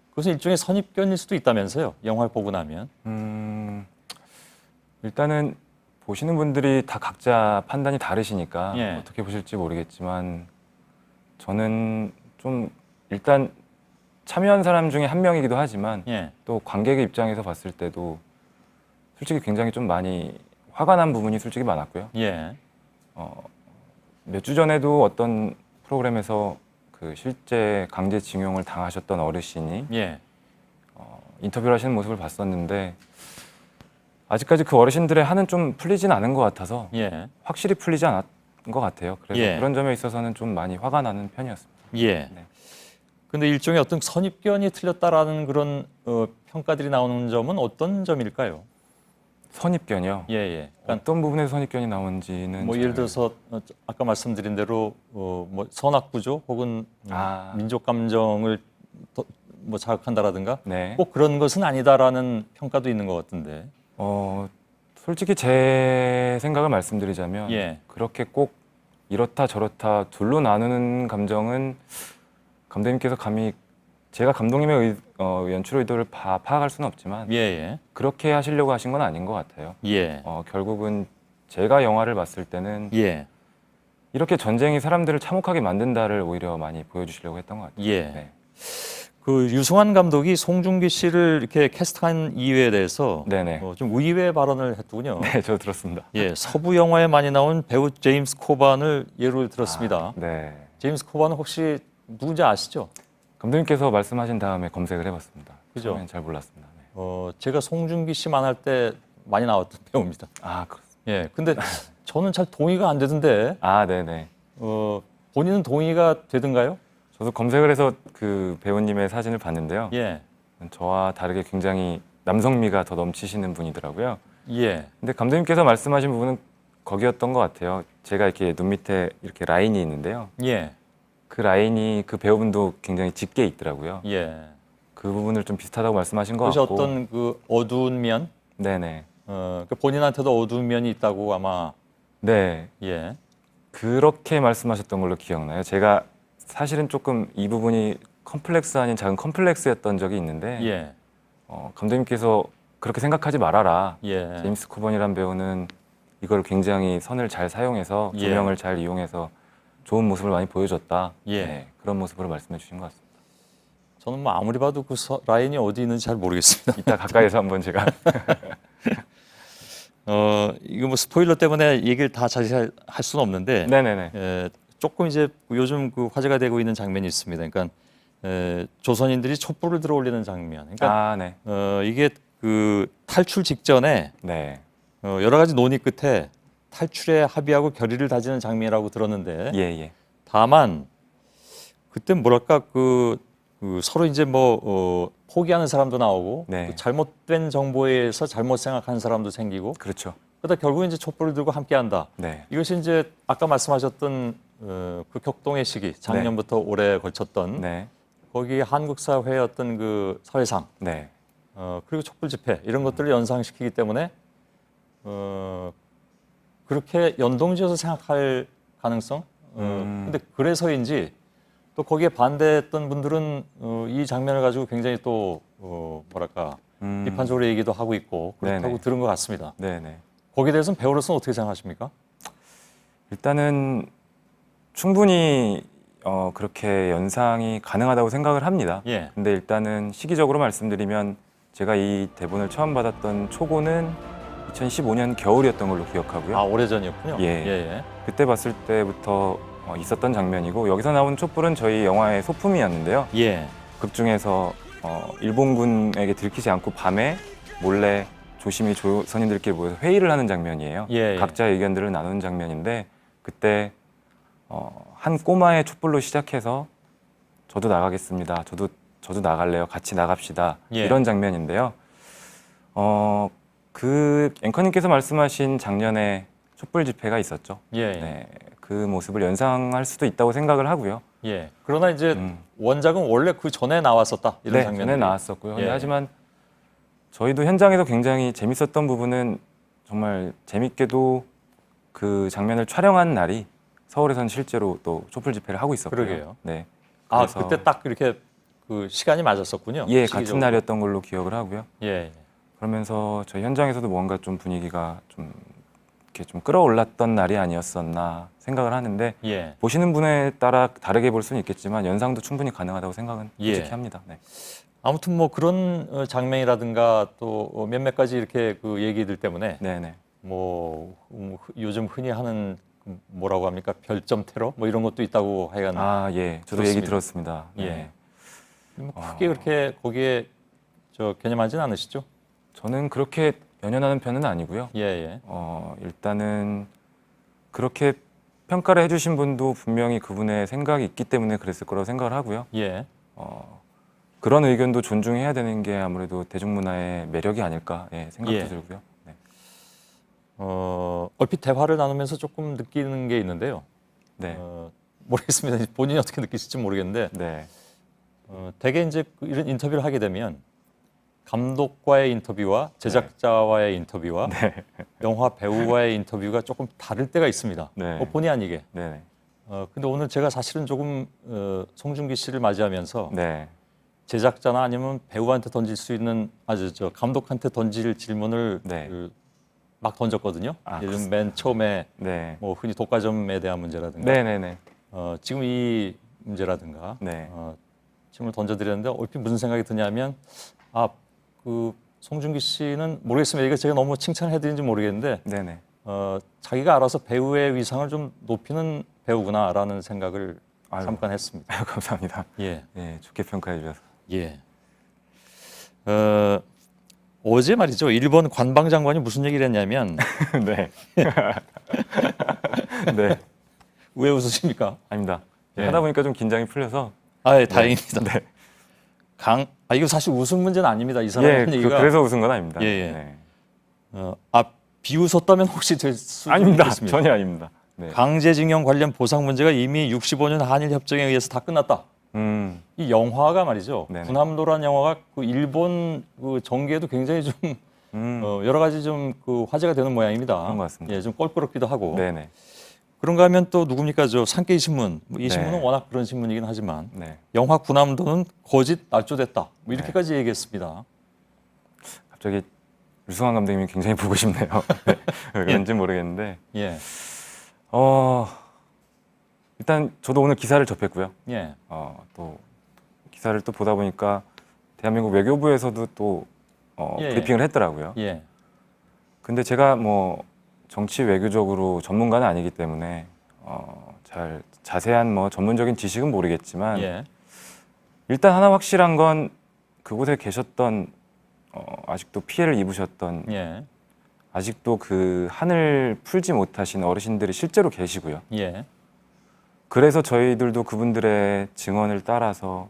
그것은 일종의 선입견일 수도 있다면서요. 영화를 보고 나면. 일단은 보시는 분들이 다 각자 판단이 다르시니까 예. 어떻게 보실지 모르겠지만 저는 좀 일단 참여한 사람 중에 한 명이기도 하지만 예. 또 관객의 입장에서 봤을 때도 솔직히 굉장히 좀 많이 화가 난 부분이 솔직히 많았고요. 예. 몇 주 전에도 어떤 프로그램에서 그 실제 강제징용을 당하셨던 어르신이 예. 인터뷰를 하시는 모습을 봤었는데 아직까지 그 어르신들의 한은 좀 풀리진 않은 것 같아서 예. 확실히 풀리지 않은 것 같아요. 그래서 예. 그런 점에 있어서는 좀 많이 화가 나는 편이었습니다. 예. 네. 근데 일종의 어떤 선입견이 틀렸다라는 그런 평가들이 나오는 점은 어떤 점일까요? 선입견이요? 예. 그러니까 어떤 부분에서 선입견이 나온지는 예를 들어서 아까 말씀드린 대로 선악구조 혹은 민족 감정을 자극한다라든가 네. 꼭 그런 것은 아니다라는 평가도 있는 것 같은데. 솔직히 제 생각을 말씀드리자면 예. 그렇게 꼭 이렇다 저렇다 둘로 나누는 감정은 감독님께서 감히 제가 감독님의 연출 의도를 파악할 수는 없지만 그렇게 하시려고 하신 건 아닌 것 같아요. 결국은 제가 영화를 봤을 때는 이렇게 전쟁이 사람들을 참혹하게 만든다를 오히려 많이 보여주시려고 했던 것 같아요. 네. 그 유승환 감독이 송중기 씨를 이렇게 캐스팅한 이유에 대해서 좀 의외의 발언을 했더군요. 네, 저 들었습니다. 서부 영화에 많이 나온 배우 제임스 코반을 예로 들었습니다. 제임스 코반은 혹시 누군지 아시죠? 감독님께서 말씀하신 다음에 검색을 해봤습니다. 그죠? 처음엔 잘 몰랐습니다. 제가 송중기 씨 만날 때 많이 나왔던 배우입니다. 그렇습니다. 근데 저는 잘 동의가 안 되던데. 네네. 본인은 동의가 되던가요? 저도 검색을 해서 그 배우님의 사진을 봤는데요. 저와 다르게 굉장히 남성미가 더 넘치시는 분이더라고요. 근데 감독님께서 말씀하신 부분은 거기였던 것 같아요. 제가 이렇게 눈 밑에 이렇게 라인이 있는데요. 그 라인이 그 배우분도 굉장히 짙게 있더라고요. 그 부분을 좀 비슷하다고 말씀하신 것 같고. 어떤 그 어두운 면? 네네. 본인한테도 어두운 면이 있다고 아마. 네. 그렇게 말씀하셨던 걸로 기억나요. 제가 사실은 조금 이 부분이 컴플렉스 아닌 작은 컴플렉스였던 적이 있는데 감독님께서 그렇게 생각하지 말아라. 제임스 코번이란 배우는 이걸 굉장히 선을 잘 사용해서 조명을 잘 이용해서 좋은 모습을 많이 보여줬다. 그런 모습으로 말씀해 주신 것 같습니다. 저는 뭐 아무리 봐도 그 라인이 어디 있는지 잘 모르겠습니다. 이따 가까이서 한번 제가 이거 뭐 스포일러 때문에 얘기를 다 자세히 할 수는 없는데 조금 이제 요즘 그 화제가 되고 있는 장면이 있습니다. 그러니까 조선인들이 촛불을 들어올리는 장면. 그러니까 이게 그 탈출 직전에 여러 가지 논의 끝에 탈출에 합의하고 결의를 다지는 장면이라고 들었는데 다만 그때 뭐랄까 그 서로 이제 뭐 포기하는 사람도 나오고 또 잘못된 정보에 의해서 잘못 생각하는 사람도 생기고 그러다 결국 이제 촛불을 들고 함께한다. 이것이 이제 아까 말씀하셨던 그 격동의 시기 작년부터 올해 걸쳤던 거기 한국 사회의 어떤 그 사회상 그리고 촛불 집회 이런 것들을 연상시키기 때문에 그렇게 연동지어서 생각할 가능성. 근데 그래서인지 또 거기에 반대했던 분들은 이 장면을 가지고 굉장히 또 뭐랄까 비판적으로 얘기도 하고 있고 그렇다고 들은 것 같습니다. 거기에 대해서는 배우로서는 어떻게 생각하십니까? 일단은 충분히 그렇게 연상이 가능하다고 생각을 합니다. 근데 일단은 시기적으로 말씀드리면 제가 이 대본을 처음 받았던 초고는 2015년 겨울이었던 걸로 기억하고요. 오래전이었군요. 그때 봤을 때부터 있었던 장면이고 여기서 나온 촛불은 저희 영화의 소품이었는데요. 극 중에서 일본군에게 들키지 않고 밤에 몰래 조심히 조선인들끼리 모여서 회의를 하는 장면이에요. 각자의 의견들을 나누는 장면인데 그때 한 꼬마의 촛불로 시작해서 저도 나가겠습니다. 저도 나갈래요. 같이 나갑시다. 이런 장면인데요. 그 앵커님께서 말씀하신 작년에 촛불 집회가 있었죠. 그 모습을 연상할 수도 있다고 생각을 하고요. 그러나 이제 원작은 원래 그 전에 나왔었다 이런 장면이. 전에 나왔었고요. 하지만 저희도 현장에서 굉장히 재밌었던 부분은 정말 재밌게도 그 장면을 촬영한 날이 서울에서는 실제로 또 촛불 집회를 하고 있었고요. 그러게요. 그래서 그때 딱 이렇게 그 시간이 맞았었군요. 같은 날이었던 걸로 기억을 하고요. 그러면서 저희 현장에서도 뭔가 좀 분위기가 좀 이렇게 좀 끌어올랐던 날이 아니었었나 생각을 하는데 보시는 분에 따라 다르게 볼 수는 있겠지만 연상도 충분히 가능하다고 생각은 솔직히 합니다. 아무튼 뭐 그런 장면이라든가 또 몇몇 가지 이렇게 그 얘기들 때문에 뭐 요즘 흔히 하는 뭐라고 합니까? 별점 테러 뭐 이런 것도 있다고 하여간 저도 얘기 들었습니다. 뭐 크게 그렇게 거기에 개념하지는 않으시죠? 저는 그렇게 연연하는 편은 아니고요. 일단은 그렇게 평가를 해주신 분도 분명히 그분의 생각이 있기 때문에 그랬을 거라고 생각을 하고요. 그런 의견도 존중해야 되는 게 아무래도 대중문화의 매력이 아닐까 생각도 들고요. 얼핏 대화를 나누면서 조금 느끼는 게 있는데요. 모르겠습니다. 본인이 어떻게 느끼실지 모르겠는데 대개 이제 이런 인터뷰를 하게 되면 감독과의 인터뷰와 제작자와의 인터뷰와 영화 배우와의 인터뷰가 조금 다를 때가 있습니다. 본의 아니게. 근데 오늘 제가 사실은 조금 송중기 씨를 맞이하면서 네. 제작자나 아니면 배우한테 던질 수 있는 저 감독한테 던질 질문을 네. 막 던졌거든요. 아, 예를 들면 맨 처음에 네. 뭐 흔히 독과점에 대한 문제라든가 네네네. 지금 이 문제라든가 네. 질문을 던져드렸는데 얼핏 무슨 생각이 드냐면 그 송중기 씨는 모르겠습니다. 이거 제가 너무 칭찬을 해드린지 모르겠는데 네네. 자기가 알아서 배우의 위상을 좀 높이는 배우구나라는 생각을 잠깐 했습니다. 아유, 감사합니다. 예. 예, 좋게 평가해 주셔서. 예. 어제 말이죠. 일본 관방장관이 무슨 얘기를 했냐면 네. 네. 왜 웃으십니까? 아닙니다. 예. 하다 보니까 좀 긴장이 풀려서. 예, 다행입니다. 네. 이거 사실 웃음 문제는 아닙니다. 이 사람 예, 얘기가. 그래서 웃은 건 아닙니다. 예, 예. 네. 비웃었다면 혹시 될 수 아닙니다. 있습니다. 전혀 아닙니다. 네. 강제징용 관련 보상 문제가 이미 65년 한일 협정에 의해서 다 끝났다. 이 영화가 말이죠. 네네. 군함도라는 영화가 그 일본 그 정계에도 굉장히 좀 여러 가지 좀 그 화제가 되는 모양입니다. 그런 것 같습니다. 예, 좀 껄끄럽기도 하고. 네네. 그런가 하면 또 누굽니까? 저 산케이 신문. 이 네. 신문은 워낙 그런 신문이긴 하지만 네. 영화 군함도는 거짓 날조됐다. 뭐 이렇게까지 얘기했습니다. 갑자기 유승환 감독님이 굉장히 보고 싶네요. 네. 왜 그런지 모르겠는데. 예. 일단 저도 오늘 기사를 접했고요. 예. 또 기사를 또 보다 보니까 대한민국 외교부에서도 또 예. 브리핑을 했더라고요. 예. 근데 제가 뭐 정치 외교적으로 전문가는 아니기 때문에 잘 자세한 뭐 전문적인 지식은 모르겠지만 예. 일단 하나 확실한 건 그곳에 계셨던 아직도 피해를 입으셨던 예. 아직도 그 한을 풀지 못하신 어르신들이 실제로 계시고요. 예. 그래서 저희들도 그분들의 증언을 따라서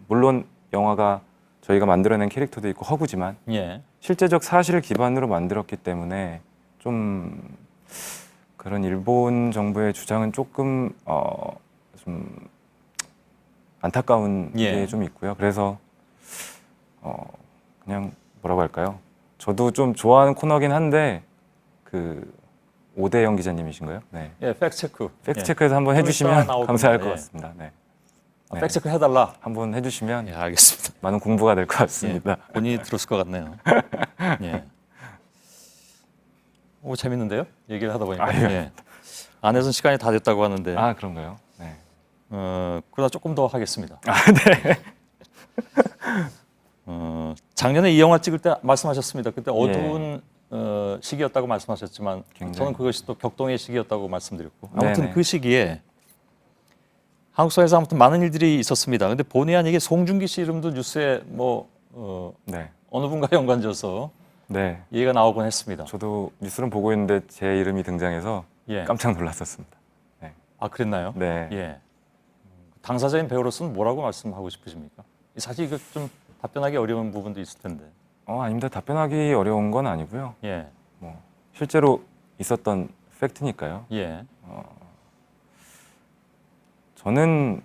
물론 영화가 저희가 만들어낸 캐릭터도 있고 허구지만 예. 실제적 사실을 기반으로 만들었기 때문에 좀 그런 일본 정부의 주장은 조금 좀 안타까운 예. 게 좀 있고요. 그래서 그냥 뭐라고 할까요? 저도 좀 좋아하는 코너긴 한데 그 오대영 기자님이신가요? 네. 예, 팩트체크. 팩트체크에서 한번 해주시면 감사할 것 같습니다. 네. 팩트체크 해달라. 한번 해주시면 예, 알겠습니다. 많은 공부가 될 것 같습니다. 예, 본인이 들었을 것 같네요. 예. 오, 재밌는데요? 얘기를 하다 보니까. 예. 안에서는 시간이 다 됐다고 하는데. 아, 그런가요? 네. 그러다 조금 더 하겠습니다. 네. 작년에 이 영화 찍을 때 말씀하셨습니다. 그때 어두운 시기였다고 말씀하셨지만 저는 그것이 또 격동의 시기였다고 말씀드렸고 아무튼 네네. 그 시기에 한국 사회에서 아무튼 많은 일들이 있었습니다. 근데 본의 아니게 송중기 씨 이름도 뉴스에 네. 어느 분과 연관져서 네. 얘기가 나오곤 했습니다. 저도 뉴스는 보고 있는데 제 이름이 등장해서 예. 깜짝 놀랐었습니다. 네. 아, 그랬나요? 네. 예. 당사자인 배우로서는 뭐라고 말씀하고 싶으십니까? 사실 이거 좀 답변하기 어려운 부분도 있을 텐데. 아닙니다. 답변하기 어려운 건 아니고요. 예. 뭐 실제로 있었던 팩트니까요. 예. 저는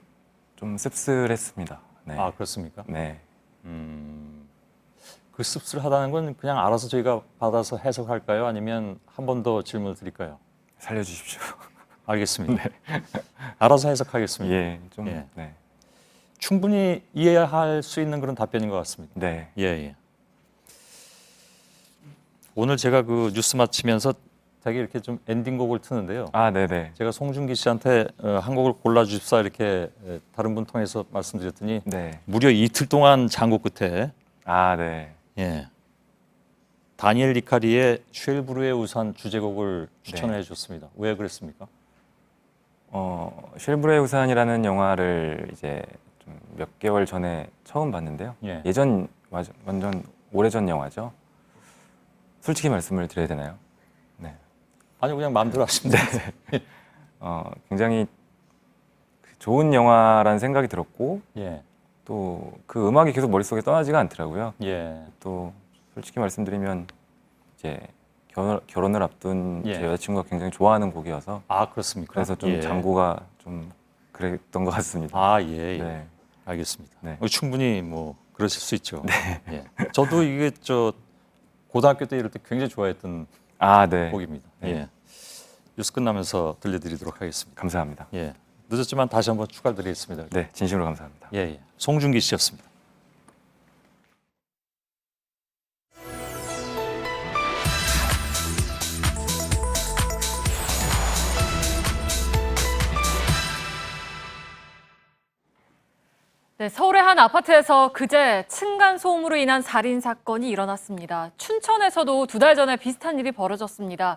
좀 씁쓸했습니다. 네. 아, 그렇습니까? 네. 그 씁쓸하다는 건 그냥 알아서 저희가 받아서 해석할까요? 아니면 한 번 더 질문을 드릴까요? 살려주십시오. 알겠습니다. 네. 알아서 해석하겠습니다. 예, 좀 예. 네. 충분히 이해할 수 있는 그런 답변인 것 같습니다. 네. 예, 예. 오늘 제가 그 뉴스 마치면서 되게 이렇게 좀 엔딩곡을 트는데요. 아, 네네. 제가 송중기 씨한테 한 곡을 골라주십사 이렇게 다른 분 통해서 말씀드렸더니 네. 무려 이틀 동안 장고 끝에 아, 네. 예. 다니엘 리카리의 쉘브루의 우산 주제곡을 추천을 해주셨습니다. 왜 그랬습니까? 쉘브루의 우산이라는 영화를 이제 좀 몇 개월 전에 처음 봤는데요. 예. 예전 완전 오래전 영화죠. 솔직히 말씀을 드려야 되나요? 네. 아니 그냥 마음대로 하시면 돼요. 네. 굉장히 좋은 영화라는 생각이 들었고 예. 또 그 음악이 계속 머릿속에 떠나지가 않더라고요. 예. 또 솔직히 말씀드리면 이제 결혼을 앞둔 예. 제 여자친구가 굉장히 좋아하는 곡이어서 아, 그렇습니까? 그래서 좀 예. 장고가 좀 그랬던 것 같습니다. 아, 예, 예. 네. 알겠습니다. 네. 충분히 뭐 그러실 수 있죠. 네. 예. 저도 이게 고등학교 때 이럴 때 굉장히 좋아했던 아, 네. 곡입니다. 네. 예. 뉴스 끝나면서 들려드리도록 하겠습니다. 감사합니다. 예, 늦었지만 다시 한번 축하드리겠습니다. 네, 진심으로 감사합니다. 예, 예. 송중기 씨였습니다. 네, 서울의 한 아파트에서 그제 층간소음으로 인한 살인 사건이 일어났습니다. 춘천에서도 2달 전에 비슷한 일이 벌어졌습니다.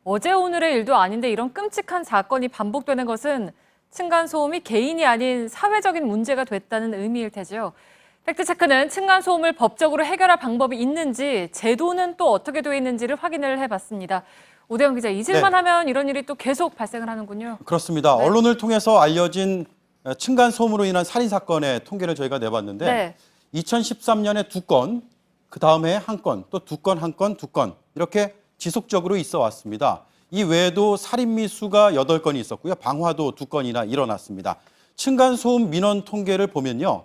어제 오늘의 일도 아닌데 이런 끔찍한 사건이 반복되는 것은 층간소음이 개인이 아닌 사회적인 문제가 됐다는 의미일 테죠. 팩트체크는 층간소음을 법적으로 해결할 방법이 있는지, 제도는 또 어떻게 되어 있는지를 확인을 해봤습니다. 오대영 기자, 잊을만 하면 이런 일이 또 계속 발생을 하는군요. 그렇습니다. 언론을 통해서 알려진 층간소음으로 인한 살인사건의 통계를 저희가 내봤는데 2013년에 2건, 그 다음 해에 1건, 또 2건, 1건, 2건 이렇게 지속적으로 있어 왔습니다. 이 외에도 살인미수가 8건이 있었고요. 방화도 2건이나 일어났습니다. 층간소음 민원 통계를 보면요.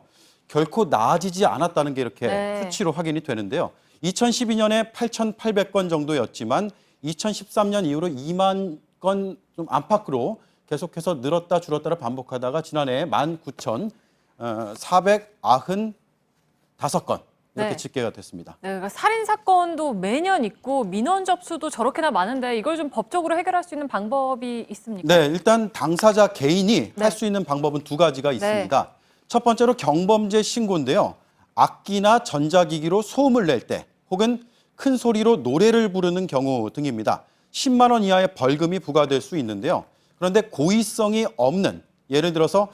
결코 나아지지 않았다는 게 이렇게 수치로 확인이 되는데요. 2012년에 8,800건 정도였지만 2013년 이후로 2만 건 좀 안팎으로 계속해서 늘었다 줄었다를 반복하다가 지난해 19,495건 이렇게 집계가 됐습니다. 네, 그러니까 살인 사건도 매년 있고 민원 접수도 저렇게나 많은데 이걸 좀 법적으로 해결할 수 있는 방법이 있습니까? 네, 일단 당사자 개인이 할 수 있는 방법은 2가지가 있습니다. 첫 번째로 경범죄 신고인데요. 악기나 전자기기로 소음을 낼 때 혹은 큰 소리로 노래를 부르는 경우 등입니다. 10만 원 이하의 벌금이 부과될 수 있는데요. 그런데 고의성이 없는, 예를 들어서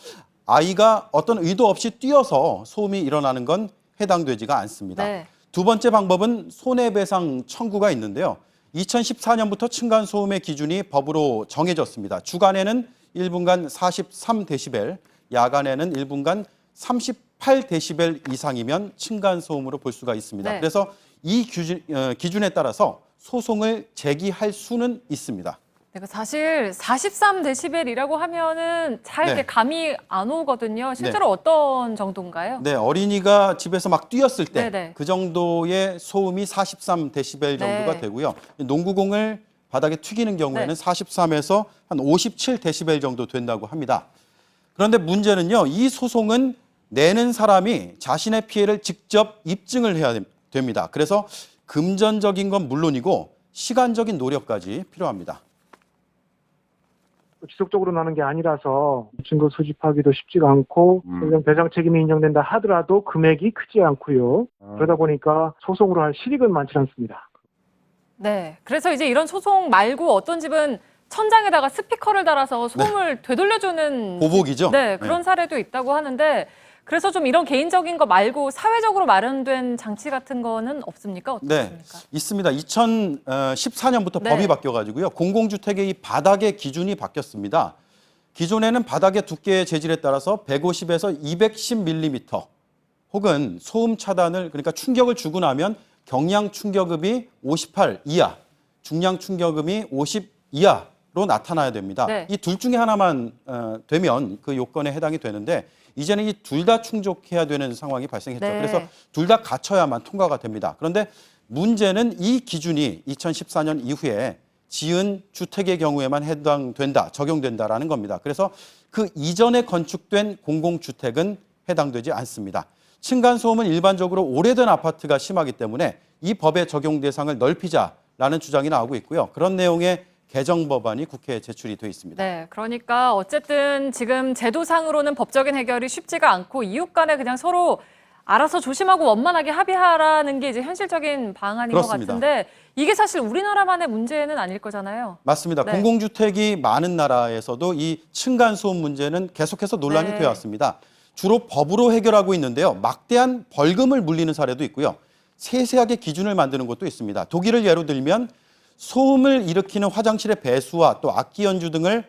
아이가 어떤 의도 없이 뛰어서 소음이 일어나는 건 해당되지가 않습니다. 두 번째 방법은 손해배상 청구가 있는데요. 2014년부터 층간소음의 기준이 법으로 정해졌습니다. 주간에는 1분간 43데시벨, 야간에는 1분간 38데시벨 이상이면 층간소음으로 볼 수가 있습니다. 그래서 이 기준에 따라서 소송을 제기할 수는 있습니다. 사실 43데시벨이라고 하면은 잘 이렇게 감이 안 오거든요. 실제로 어떤 정도인가요? 네, 어린이가 집에서 막 뛰었을 때 그 정도의 소음이 43데시벨 정도가 되고요. 농구공을 바닥에 튀기는 경우에는 43에서 한 57데시벨 정도 된다고 합니다. 그런데 문제는요, 이 소송은 내는 사람이 자신의 피해를 직접 입증을 해야 됩니다. 그래서 금전적인 건 물론이고 시간적인 노력까지 필요합니다. 지속적으로 나는 게 아니라서 증거 수집하기도 쉽지가 않고 배상 책임이 인정된다 하더라도 금액이 크지 않고요. 그러다 보니까 소송으로 할 실익은 많지 않습니다. 네, 그래서 이제 이런 소송 말고 어떤 집은 천장에다가 스피커를 달아서 소음을 되돌려주는 보복이죠. 네, 그런 사례도 있다고 하는데 그래서 좀 이런 개인적인 거 말고 사회적으로 마련된 장치 같은 거는 없습니까? 어떻습니까? 네, 있습니다. 2014년부터 법이 바뀌어가지고요. 공공주택의 이 바닥의 기준이 바뀌었습니다. 기존에는 바닥의 두께의 재질에 따라서 150에서 210mm 혹은 소음 차단을, 그러니까 충격을 주고 나면 경량 충격음이 58 이하, 중량 충격음이 50 이하로 나타나야 됩니다. 이 둘 중에 하나만 되면 그 요건에 해당이 되는데 이제는 이 둘 다 충족해야 되는 상황이 발생했죠. 그래서 둘 다 갖춰야만 통과가 됩니다. 그런데 문제는 이 기준이 2014년 이후에 지은 주택의 경우에만 해당된다, 적용된다라는 겁니다. 그래서 그 이전에 건축된 공공주택은 해당되지 않습니다. 층간소음은 일반적으로 오래된 아파트가 심하기 때문에 이 법의 적용 대상을 넓히자라는 주장이 나오고 있고요. 그런 내용의 개정 법안이 국회에 제출이 돼 있습니다. 네, 그러니까 어쨌든 지금 제도상으로는 법적인 해결이 쉽지가 않고 이웃 간에 그냥 서로 알아서 조심하고 원만하게 합의하라는 게 이제 현실적인 방안인 것 같은데 이게 사실 우리나라만의 문제는 아닐 거잖아요. 맞습니다. 공공주택이 많은 나라에서도 이 층간소음 문제는 계속해서 논란이 되어 왔습니다. 주로 법으로 해결하고 있는데요. 막대한 벌금을 물리는 사례도 있고요. 세세하게 기준을 만드는 것도 있습니다. 독일을 예로 들면 소음을 일으키는 화장실의 배수와 또 악기 연주 등을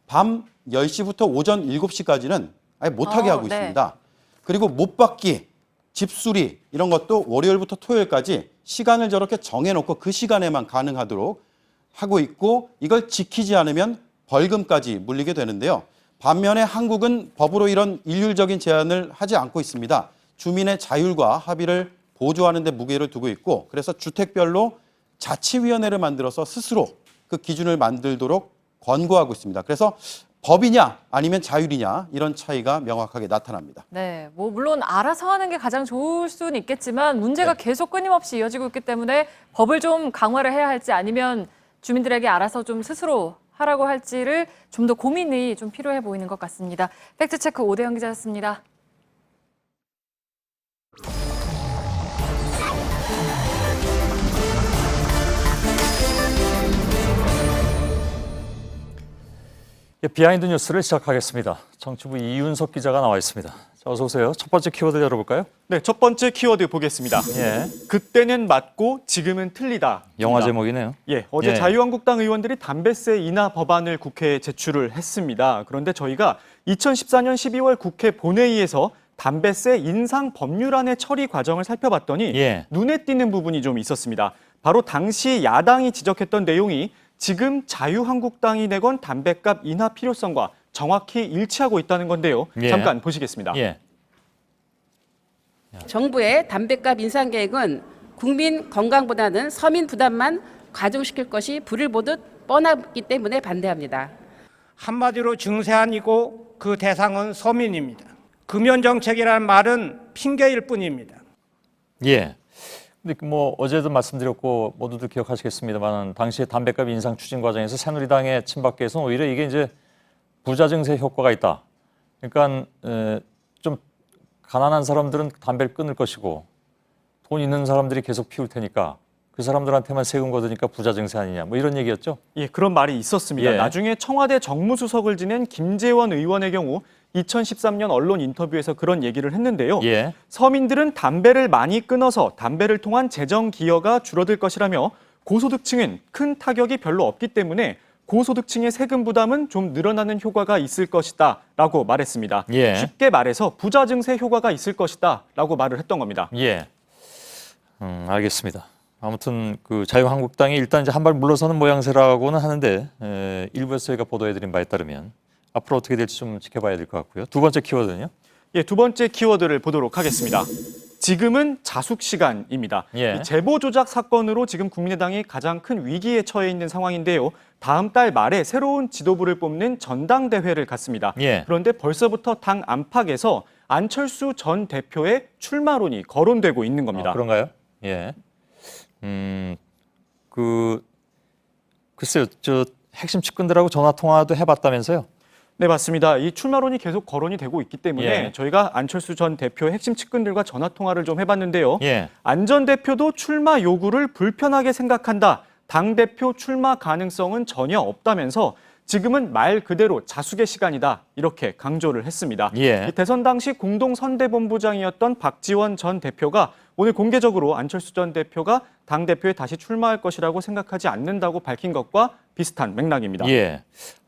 밤 10시부터 오전 7시까지는 아예 못하게 하고 있습니다. 그리고 못받기, 집수리 이런 것도 월요일부터 토요일까지 시간을 저렇게 정해놓고 그 시간에만 가능하도록 하고 있고 이걸 지키지 않으면 벌금까지 물리게 되는데요. 반면에 한국은 법으로 이런 일률적인 제한을 하지 않고 있습니다. 주민의 자율과 합의를 보조하는 데 무게를 두고 있고 그래서 주택별로 자치위원회를 만들어서 스스로 그 기준을 만들도록 권고하고 있습니다. 그래서 법이냐 아니면 자율이냐 이런 차이가 명확하게 나타납니다. 네, 뭐 물론 알아서 하는 게 가장 좋을 수는 있겠지만 문제가 계속 끊임없이 이어지고 있기 때문에 법을 좀 강화를 해야 할지 아니면 주민들에게 알아서 좀 스스로 하라고 할지를 좀 더 고민이 좀 필요해 보이는 것 같습니다. 팩트체크 오대영 기자였습니다. 비하인드 뉴스를 시작하겠습니다. 정치부 이윤석 기자가 나와 있습니다. 자, 어서 오세요. 첫 번째 키워드 열어볼까요? 네, 첫 번째 키워드 보겠습니다. 예. 그때는 맞고 지금은 틀리다. 영화 제목이네요. 예, 어제 자유한국당 의원들이 담배세 인하 법안을 국회에 제출을 했습니다. 그런데 저희가 2014년 12월 국회 본회의에서 담배세 인상 법률안의 처리 과정을 살펴봤더니 눈에 띄는 부분이 좀 있었습니다. 바로 당시 야당이 지적했던 내용이 지금 자유한국당이 내건 담배값 인하 필요성과 정확히 일치하고 있다는 건데요. 잠깐 보시겠습니다. 정부의 담배값 인상 계획은 국민 건강보다는 서민 부담만 가중시킬 것이 불을 보듯 뻔하기 때문에 반대합니다. 한마디로 증세안이고 그 대상은 서민입니다. 금연정책이라는 말은 핑계일 뿐입니다. 예. 근데 뭐 어제도 말씀드렸고 모두들 기억하시겠습니다만 당시에 담배값 인상 추진 과정에서 새누리당의 친박계에서는 오히려 이게 이제 부자 증세 효과가 있다. 그러니까 좀 가난한 사람들은 담배를 끊을 것이고 돈 있는 사람들이 계속 피울 테니까 그 사람들한테만 세금 걷으니까 부자 증세 아니냐 뭐 이런 얘기였죠? 예, 그런 말이 있었습니다. 나중에 청와대 정무수석을 지낸 김재원 의원의 경우 2013년 언론 인터뷰에서 그런 얘기를 했는데요. 서민들은 담배를 많이 끊어서 담배를 통한 재정 기여가 줄어들 것이라며 고소득층은 큰 타격이 별로 없기 때문에 고소득층의 세금 부담은 좀 늘어나는 효과가 있을 것이다 라고 말했습니다. 쉽게 말해서 부자 증세 효과가 있을 것이다 라고 말을 했던 겁니다. 알겠습니다. 아무튼 그 자유한국당이 일단 이제 한 발 물러서는 모양새라고는 하는데 일부에서 저희가 보도해드린 바에 따르면 앞으로 어떻게 될지 좀 지켜봐야 될 것 같고요. 두 번째 키워드는요? 예, 두 번째 키워드를 보도록 하겠습니다. 지금은 자숙 시간입니다. 이 제보 조작 사건으로 지금 국민의당이 가장 큰 위기에 처해 있는 상황인데요. 다음 달 말에 새로운 지도부를 뽑는 전당대회를 갖습니다. 그런데 벌써부터 당 안팎에서 안철수 전 대표의 출마론이 거론되고 있는 겁니다. 그런가요? 글쎄요, 저 핵심 측근들하고 전화 통화도 해봤다면서요? 네, 맞습니다. 이 출마론이 계속 거론이 되고 있기 때문에 저희가 안철수 전 대표의 핵심 측근들과 전화 통화를 좀 해봤는데요. 안 전 대표도 출마 요구를 불편하게 생각한다. 당대표 출마 가능성은 전혀 없다면서 지금은 말 그대로 자숙의 시간이다. 이렇게 강조를 했습니다. 이 대선 당시 공동선대본부장이었던 박지원 전 대표가 오늘 공개적으로 안철수 전 대표가 당대표에 다시 출마할 것이라고 생각하지 않는다고 밝힌 것과 비슷한 맥락입니다.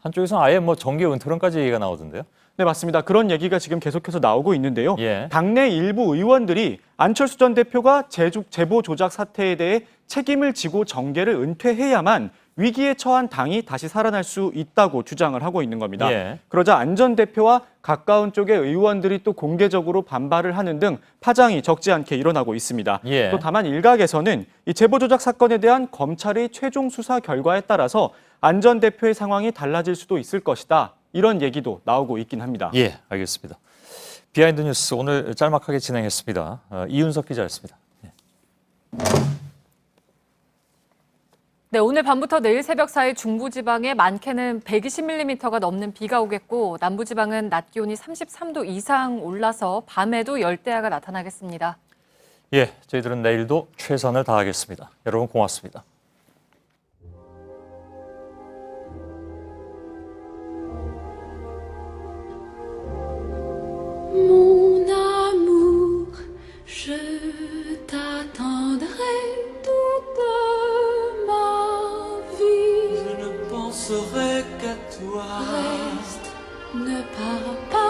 한쪽에서는 아예 뭐 정계 은퇴론까지 얘기가 나오던데요? 네, 맞습니다. 그런 얘기가 지금 계속해서 나오고 있는데요. 당내 일부 의원들이 안철수 전 대표가 제보 조작 사태에 대해 책임을 지고 정계를 은퇴해야만 위기에 처한 당이 다시 살아날 수 있다고 주장을 하고 있는 겁니다. 그러자 안 전 대표와 가까운 쪽의 의원들이 또 공개적으로 반발을 하는 등 파장이 적지 않게 일어나고 있습니다. 또 다만 일각에서는 이 제보 조작 사건에 대한 검찰의 최종 수사 결과에 따라서 안 전 대표의 상황이 달라질 수도 있을 것이다. 이런 얘기도 나오고 있긴 합니다. 알겠습니다. 비하인드 뉴스 오늘 짤막하게 진행했습니다. 이윤석 기자였습니다. 네, 오늘 밤부터 내일 새벽 사이 중부지방에 많게는 120mm가 넘는 비가 오겠고 남부지방은 낮 기온이 33도 이상 올라서 밤에도 열대야가 나타나겠습니다. 저희들은 내일도 최선을 다하겠습니다. 여러분 고맙습니다. Mon amour, je t'attendrai toute ma vie. Je ne penserai qu'à toi. Reste, ne pars pas.